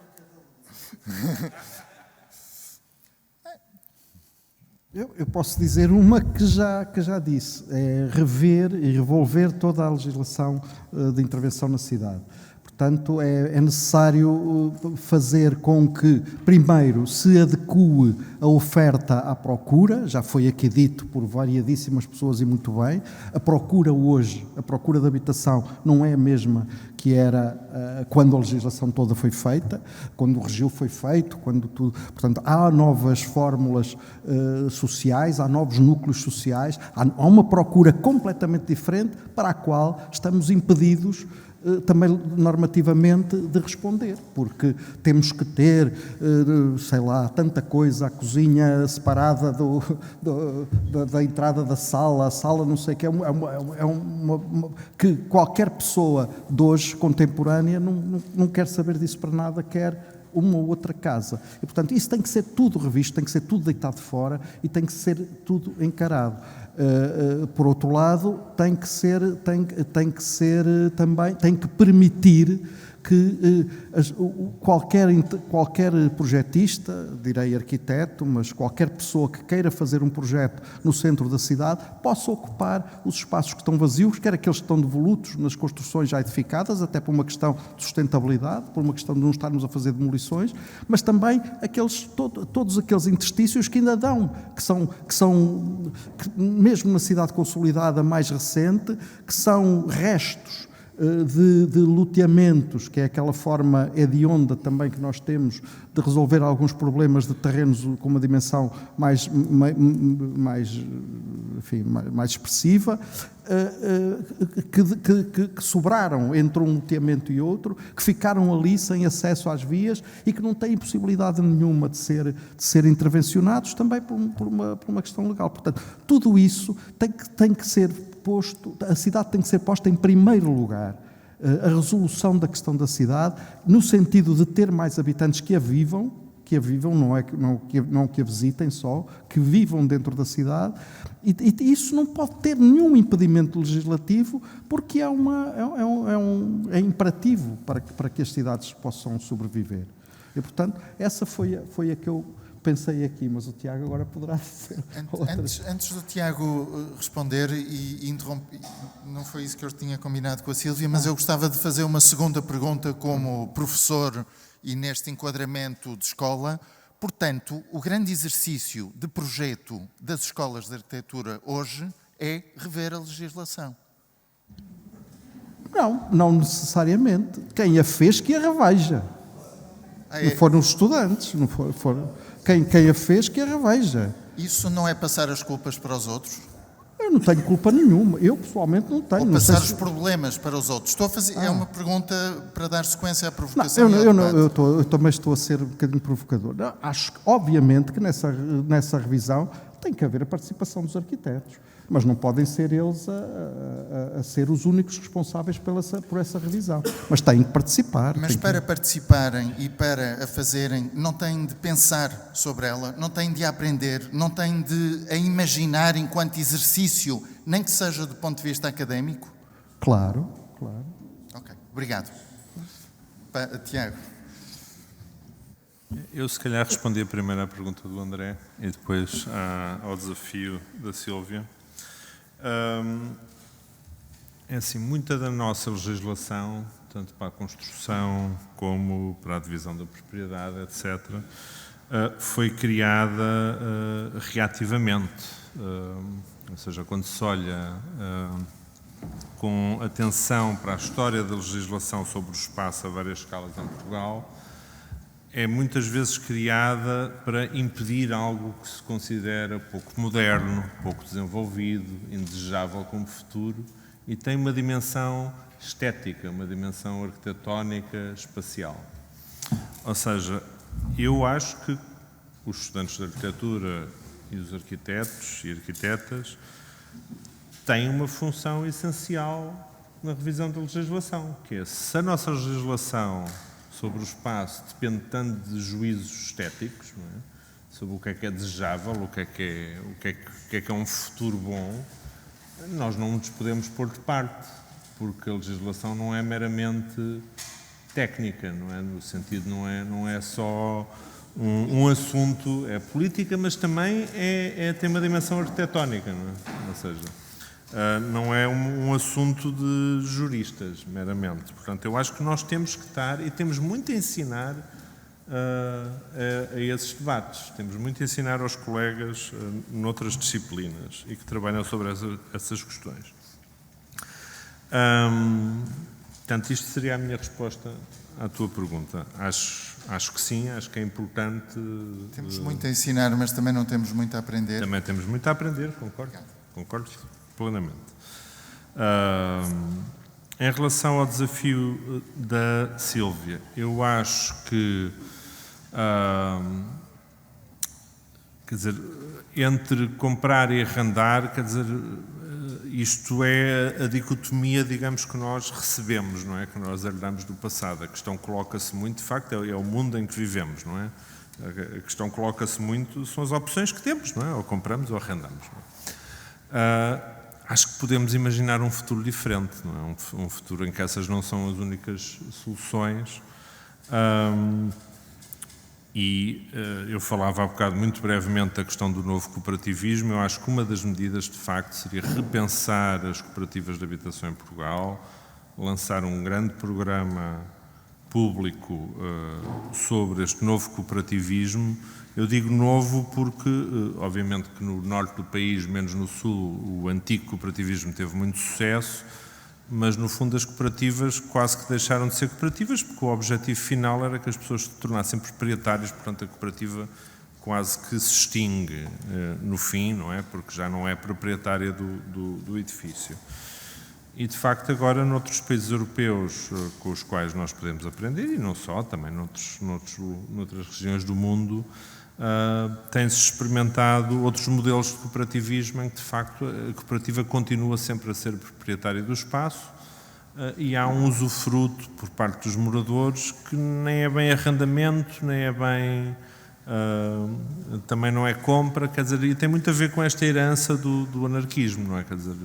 Eu posso dizer uma que já disse, é rever e revolver toda a legislação de intervenção na cidade. Portanto, é necessário fazer com que, primeiro, se adeque a oferta à procura, já foi aqui dito por variadíssimas pessoas e muito bem, a procura hoje, a procura de habitação não é a mesma que era quando a legislação toda foi feita, quando o regime foi feito, quando tudo... Portanto, há novas fórmulas sociais, há novos núcleos sociais, há uma procura completamente diferente para a qual estamos impedidos também normativamente de responder, porque temos que ter, sei lá, tanta coisa, a cozinha separada da entrada da sala, a sala não sei o que, que qualquer pessoa de hoje, contemporânea, não quer saber disso para nada, quer uma ou outra casa. E, portanto, isso tem que ser tudo revisto, tem que ser tudo deitado fora e tem que ser tudo encarado. Por outro lado, tem que permitir que qualquer projetista, direi arquiteto, mas qualquer pessoa que queira fazer um projeto no centro da cidade possa ocupar os espaços que estão vazios, quer aqueles que estão devolutos nas construções já edificadas, até por uma questão de sustentabilidade, por uma questão de não estarmos a fazer demolições, mas também todos aqueles interstícios que ainda dão, que mesmo na cidade consolidada mais recente, que são restos de loteamentos, que é aquela forma hedionda também que nós temos de resolver alguns problemas de terrenos com uma dimensão mais expressiva, que sobraram entre um loteamento e outro, que ficaram ali sem acesso às vias e que não têm possibilidade nenhuma de ser intervencionados também por uma questão legal. Portanto, tudo isso tem que ser posto, a cidade tem que ser posta em primeiro lugar. A resolução da questão da cidade, no sentido de ter mais habitantes que a vivam, não que a visitem só, que vivam dentro da cidade, e isso não pode ter nenhum impedimento legislativo, porque é imperativo para que as cidades possam sobreviver. E, portanto, essa foi a que eu pensei aqui, mas o Tiago agora poderá dizer antes do Tiago responder, e interromper, não foi isso que eu tinha combinado com a Sílvia, mas eu gostava de fazer uma segunda pergunta como professor e neste enquadramento de escola. Portanto, o grande exercício de projeto das escolas de arquitetura hoje é rever a legislação. Não necessariamente. Quem a fez que a reveja. Não foram os estudantes, não foram... Quem a fez que a reveja. Isso não é passar as culpas para os outros? Eu não tenho culpa nenhuma, eu pessoalmente não tenho. Ou Não passar sei os se... problemas para os outros? Estou a fazer, é uma pergunta para dar sequência à provocação. Eu também estou a ser um bocadinho provocador. Acho que, obviamente, que nessa revisão tem que haver a participação dos arquitetos, mas não podem ser eles a ser os únicos responsáveis por essa revisão. Mas têm que participar. Mas para participarem e para a fazerem, não têm de pensar sobre ela, não têm de aprender, não têm de a imaginar enquanto exercício, nem que seja do ponto de vista académico? Claro, claro. Ok, obrigado. Tiago. Eu, se calhar, respondi a primeira pergunta do André e depois ao desafio da Sílvia. É assim, muita da nossa legislação, tanto para a construção como para a divisão da propriedade, etc., foi criada reativamente. Ou seja, quando se olha com atenção para a história da legislação sobre o espaço a várias escalas em Portugal, é muitas vezes criada para impedir algo que se considera pouco moderno, pouco desenvolvido, indesejável como futuro, e tem uma dimensão estética, uma dimensão arquitetónica, espacial. Ou seja, eu acho que os estudantes de arquitetura e os arquitetos e arquitetas têm uma função essencial na revisão da legislação, que é, se a nossa legislação sobre o espaço depende tanto de juízos estéticos, não é? Sobre o que é desejável, o que é um futuro bom, nós não nos podemos pôr de parte, porque a legislação não é meramente técnica, não é? No sentido, não é só um assunto, é política, mas também tem uma dimensão arquitetónica, não é? Ou seja, não é um assunto de juristas, meramente. Portanto, eu acho que nós temos que estar e temos muito a ensinar a esses debates. Temos muito a ensinar aos colegas noutras disciplinas e que trabalham sobre essas questões. Portanto, isto seria a minha resposta à tua pergunta. Acho que sim, acho que é importante. Temos muito a ensinar, mas também não temos muito a aprender. Também temos muito a aprender, concordo plenamente. Em relação ao desafio da Sílvia, eu acho que, quer dizer, entre comprar e arrendar, quer dizer, isto é a dicotomia, digamos, que nós recebemos, não é? Que nós herdamos do passado. A questão coloca-se muito, de facto, é o mundo em que vivemos, não é? A questão coloca-se muito, são as opções que temos, não é? Ou compramos ou arrendamos. Não é? Acho que podemos imaginar um futuro diferente, não é? Um futuro em que essas não são as únicas soluções. Eu falava há bocado muito brevemente da questão do novo cooperativismo. Eu acho que uma das medidas, de facto, seria repensar as cooperativas de habitação em Portugal, lançar um grande programa público sobre este novo cooperativismo. Eu digo novo porque, obviamente, que no norte do país, menos no sul, o antigo cooperativismo teve muito sucesso, mas, no fundo, as cooperativas quase que deixaram de ser cooperativas, porque o objetivo final era que as pessoas se tornassem proprietárias, portanto, a cooperativa quase que se extingue no fim, não é? Porque já não é proprietária do edifício. E, de facto, agora, noutros países europeus com os quais nós podemos aprender, e não só, também noutras regiões do mundo, tem-se experimentado outros modelos de cooperativismo em que, de facto, a cooperativa continua sempre a ser proprietária do espaço e há um usufruto por parte dos moradores que nem é bem arrendamento, nem é bem... também não é compra, quer dizer, e tem muito a ver com esta herança do anarquismo, não é? Quer dizer,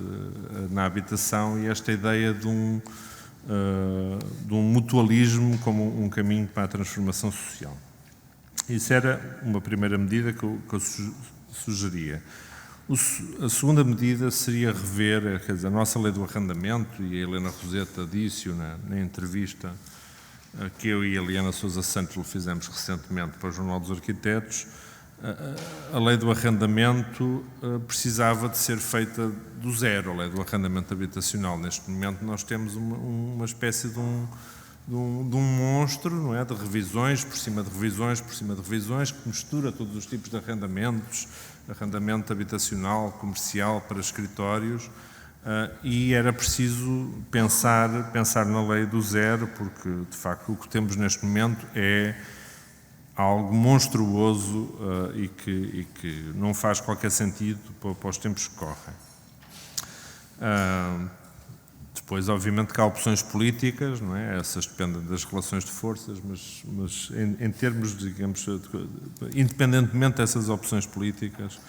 na habitação, e esta ideia de um mutualismo como um caminho para a transformação social. Isso era uma primeira medida que eu sugeria. A segunda medida seria rever, quer dizer, a nossa lei do arrendamento, e a Helena Roseta disse-o na entrevista que eu e a Eliana Sousa Santos fizemos recentemente para o Jornal dos Arquitetos. A lei do arrendamento precisava de ser feita do zero, a lei do arrendamento habitacional. Neste momento nós temos uma espécie de um monstro, não é? De revisões, por cima de revisões, por cima de revisões, que mistura todos os tipos de arrendamentos, arrendamento habitacional, comercial, para escritórios, e era preciso pensar na lei do zero, porque, de facto, o que temos neste momento é algo monstruoso e que não faz qualquer sentido para os tempos que correm. Depois, obviamente, que há opções políticas, não é? Essas dependem das relações de forças, mas em termos, digamos, independentemente dessas opções políticas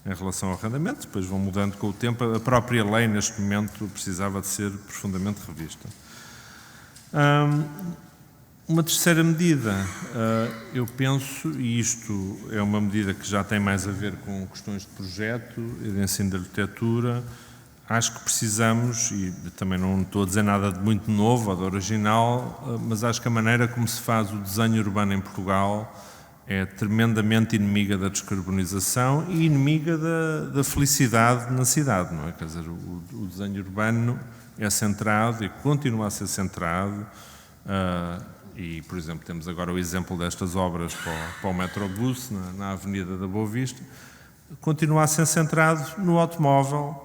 em relação ao arrendamento, depois vão mudando com o tempo. A própria lei, neste momento, precisava de ser profundamente revista. Uma terceira medida, eu penso, e isto é uma medida que já tem mais a ver com questões de projeto e de ensino da arquitetura. Acho que precisamos, e também não estou a dizer nada de muito novo ou de original, mas acho que a maneira como se faz o desenho urbano em Portugal é tremendamente inimiga da descarbonização e inimiga da felicidade na cidade, não é? Quer dizer, o desenho urbano é centrado e continua a ser centrado, e, por exemplo, temos agora o exemplo destas obras para o Metrobus, na Avenida da Boa Vista, continua a ser centrado no automóvel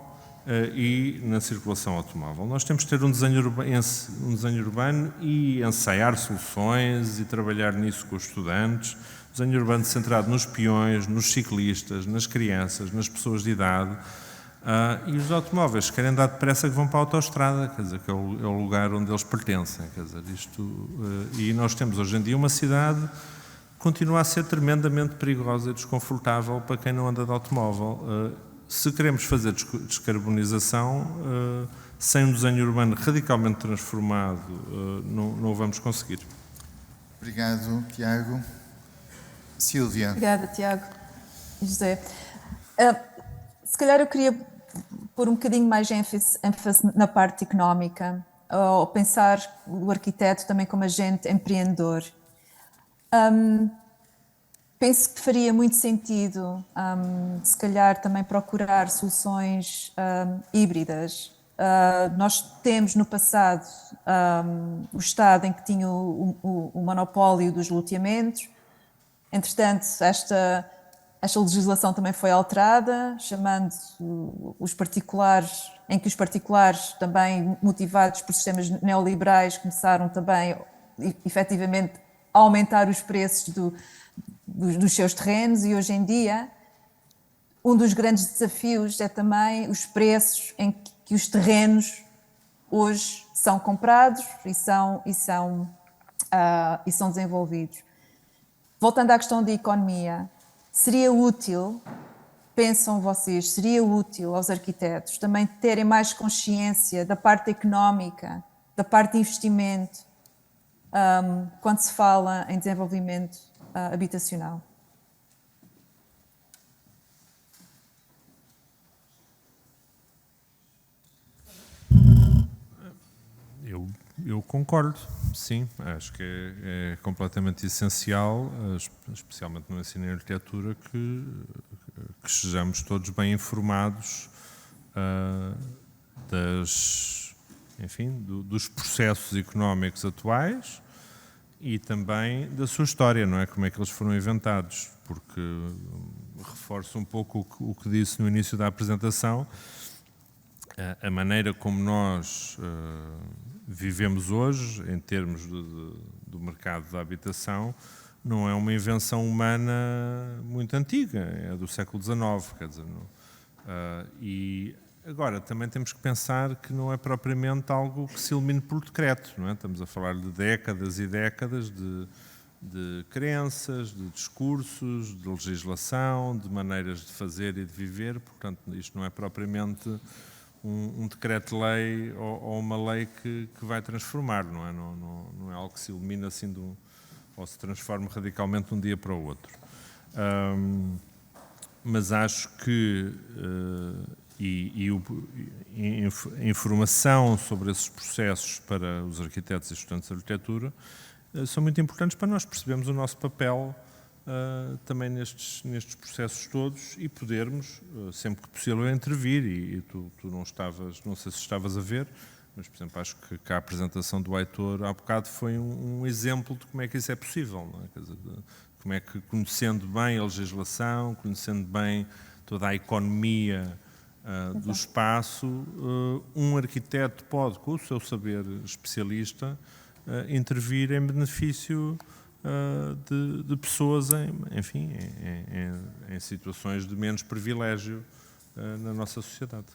e na circulação automóvel. Nós temos que ter um desenho urbano e ensaiar soluções e trabalhar nisso com os estudantes. Desenho urbano centrado nos peões, nos ciclistas, nas crianças, nas pessoas de idade. E os automóveis querem andar depressa que vão para a autoestrada, quer dizer, que é o lugar onde eles pertencem. Quer dizer, e nós temos hoje em dia uma cidade que continua a ser tremendamente perigosa e desconfortável para quem não anda de automóvel. Se queremos fazer descarbonização, sem um desenho urbano radicalmente transformado, não o vamos conseguir. Obrigado, Tiago. Sílvia. Obrigada, Tiago e José. Se calhar eu queria pôr um bocadinho mais ênfase na parte económica, ou pensar o arquiteto também como agente empreendedor. Penso que faria muito sentido, se calhar, também procurar soluções híbridas. Nós temos no passado o Estado em que tinha o monopólio dos loteamentos. Entretanto, esta legislação também foi alterada, chamando os particulares, em que os particulares, também motivados por sistemas neoliberais, começaram também, efetivamente, a aumentar os preços dos seus terrenos, e hoje em dia um dos grandes desafios é também os preços em que os terrenos hoje são comprados e são desenvolvidos. Voltando à questão da economia, seria útil, pensam vocês, seria útil aos arquitetos também terem mais consciência da parte económica, da parte de investimento, quando se fala em desenvolvimento habitacional? Eu concordo, sim. Acho que é completamente essencial, especialmente no ensino em arquitetura, que sejamos todos bem informados dos processos económicos atuais e também da sua história, não é? Como é que eles foram inventados, porque reforço um pouco o que disse no início da apresentação, a maneira como nós vivemos hoje, em termos do mercado da habitação, não é uma invenção humana muito antiga, é do século XIX, quer dizer, e agora também temos que pensar que não é propriamente algo que se elimine por decreto, não é? Estamos a falar de décadas e décadas de crenças, de discursos, de legislação, de maneiras de fazer e de viver, portanto isto não é propriamente um decreto-lei ou uma lei que vai transformar, não é? Não é algo que se elimina assim ou se transforma radicalmente de um dia para o outro. Mas acho que a informação sobre esses processos para os arquitetos e estudantes de arquitetura são muito importantes para nós percebermos o nosso papel também nestes processos todos e podermos, sempre que possível, intervir. E tu não sei se estavas a ver, mas, por exemplo, acho que a apresentação do Heitor há bocado foi um exemplo de como é que isso é possível, não é? Quer dizer, como é que, conhecendo bem a legislação, conhecendo bem toda a economia do espaço, um arquiteto pode, com o seu saber especialista, intervir em benefício de pessoas em situações de menos privilégio na nossa sociedade.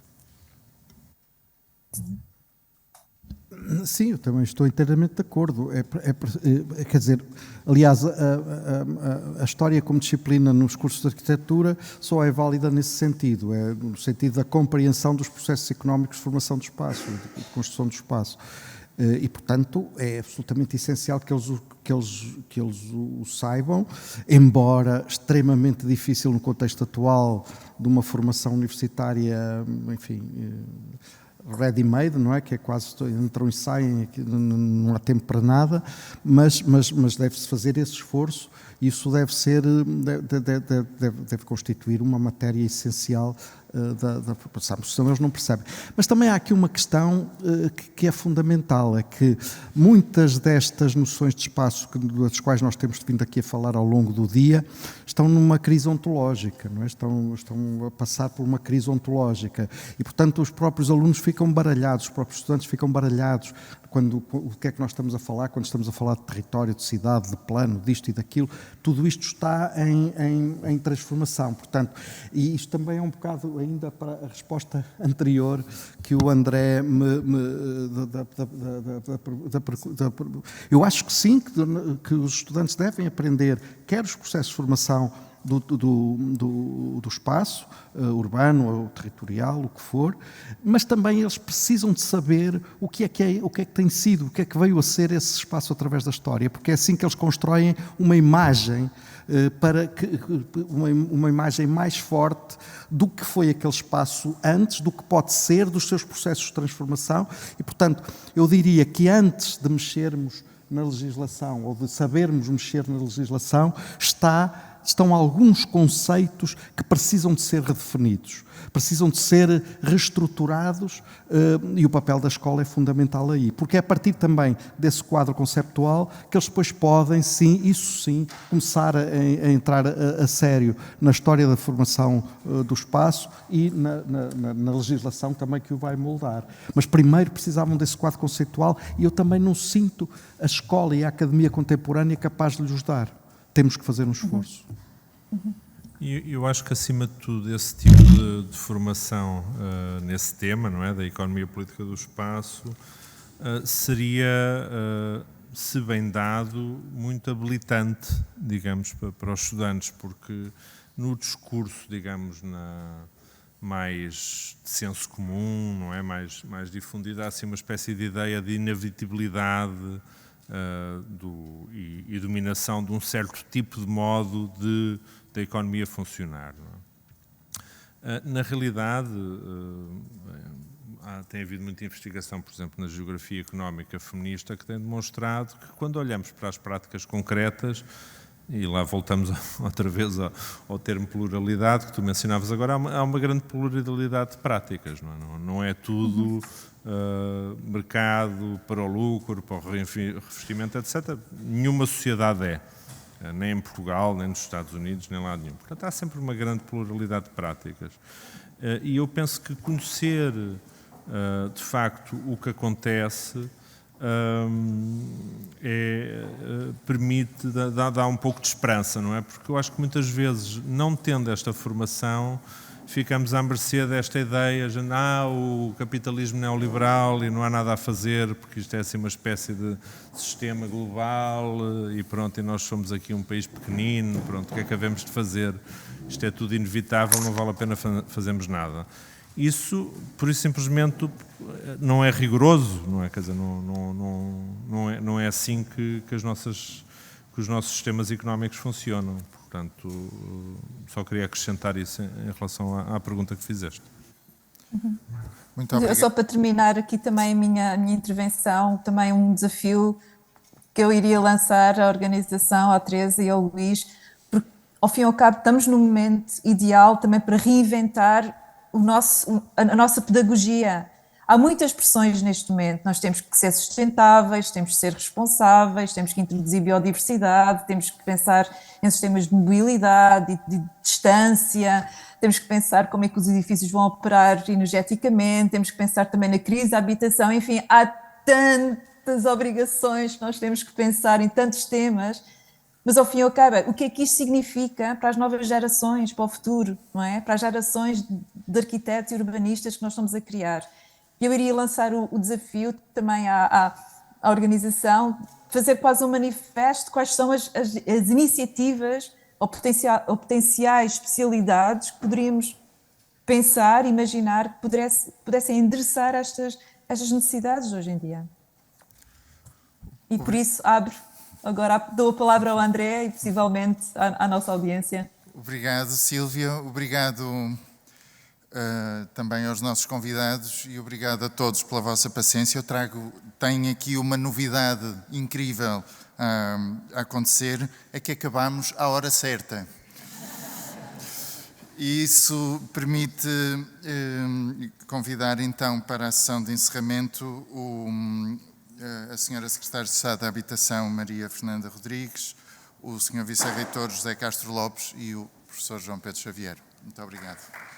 Sim, eu também estou inteiramente de acordo. Quer dizer, aliás, a história como disciplina nos cursos de arquitetura só é válida nesse sentido, no sentido da compreensão dos processos económicos de formação do espaço, de construção do espaço. E, portanto, é absolutamente essencial que eles o saibam, embora extremamente difícil no contexto atual de uma formação universitária, enfim, ready-made, não é? Que é quase entram e saem, não há tempo para nada, mas deve-se fazer esse esforço e isso deve constituir uma matéria essencial da população, senão eles não percebem. Mas também há aqui uma questão que é fundamental, é que muitas destas noções de espaço das quais nós temos vindo aqui a falar ao longo do dia estão numa crise ontológica, não é? Estão a passar por uma crise ontológica e, portanto, os próprios alunos ficam baralhados, os próprios estudantes ficam baralhados. O que é que nós estamos a falar quando estamos a falar de território, de cidade, de plano, disto e daquilo, tudo isto está em transformação, portanto, e isto também é um bocado ainda para a resposta anterior que o André eu acho que sim, que os estudantes devem aprender, quer os processos de formação do espaço urbano ou territorial, o que for, mas também eles precisam de saber o que é que tem sido, o que é que veio a ser esse espaço através da história, porque é assim que eles constroem uma imagem uma imagem mais forte do que foi aquele espaço antes, do que pode ser, dos seus processos de transformação e, portanto, eu diria que antes de mexermos na legislação ou de sabermos mexer na legislação, estão alguns conceitos que precisam de ser redefinidos, precisam de ser reestruturados e o papel da escola é fundamental aí, porque é a partir também desse quadro conceptual que eles depois podem, sim, isso sim, começar a entrar a sério na história da formação do espaço e na legislação também que o vai moldar. Mas primeiro precisavam desse quadro conceitual e eu também não sinto a escola e a academia contemporânea capaz de lhes dar. Temos que fazer um esforço. Eu acho que, acima de tudo, esse tipo de formação nesse tema, não é, da economia política do espaço, seria, se bem dado, muito habilitante, digamos, para os estudantes, porque no discurso, digamos, mais de senso comum, não é, mais difundido, há assim uma espécie de ideia de inevitabilidade e dominação de um certo tipo de modo da economia funcionar. Não é? Na realidade, tem havido muita investigação, por exemplo, na geografia económica feminista, que tem demonstrado que quando olhamos para as práticas concretas, e lá voltamos outra vez ao termo pluralidade, que tu mencionavas agora, há uma grande pluralidade de práticas, não é tudo mercado para o lucro, para o revestimento, etc. Nenhuma sociedade nem em Portugal, nem nos Estados Unidos, nem lá nenhum. Portanto, há sempre uma grande pluralidade de práticas. E eu penso que conhecer, de facto, o que acontece permite dar um pouco de esperança, não é? Porque eu acho que muitas vezes, não tendo esta formação, ficamos à mercê desta ideia de o capitalismo neoliberal e não há nada a fazer porque isto é assim uma espécie de sistema global e pronto, e nós somos aqui um país pequenino, pronto, o que é que havemos de fazer? Isto é tudo inevitável, não vale a pena fazermos nada. Isso, por isso simplesmente, não é rigoroso, não é? Quer dizer, não é assim que os nossos sistemas económicos funcionam. Portanto, só queria acrescentar isso em relação à pergunta que fizeste. Muito obrigado. Só para terminar aqui também a minha intervenção, também um desafio que eu iria lançar à organização, à Teresa e ao Luís, porque ao fim e ao cabo estamos num momento ideal também para reinventar a nossa pedagogia. Há muitas pressões neste momento, nós temos que ser sustentáveis, temos que ser responsáveis, temos que introduzir biodiversidade, temos que pensar em sistemas de mobilidade e de distância, temos que pensar como é que os edifícios vão operar energeticamente, temos que pensar também na crise da habitação, enfim, há tantas obrigações que nós temos que pensar em tantos temas, mas ao fim e ao cabo, o que é que isto significa para as novas gerações, para o futuro, não é? Para as gerações de arquitetos e urbanistas que nós estamos a criar. Eu iria lançar o desafio também à organização, fazer quase um manifesto de quais são as iniciativas ou potenciais especialidades que poderíamos pensar, imaginar que pudessem endereçar estas necessidades de hoje em dia. E por isso agora dou a palavra ao André e possivelmente à nossa audiência. Obrigado, Sílvia. Obrigado também aos nossos convidados e obrigado a todos pela vossa paciência. Tenho aqui uma novidade incrível a acontecer, é que acabamos à hora certa. E isso permite convidar então para a sessão de encerramento a senhora Secretária de Estado da Habitação, Maria Fernanda Rodrigues, o senhor Vice-Reitor José Castro Lopes e o professor João Pedro Xavier. Muito obrigado.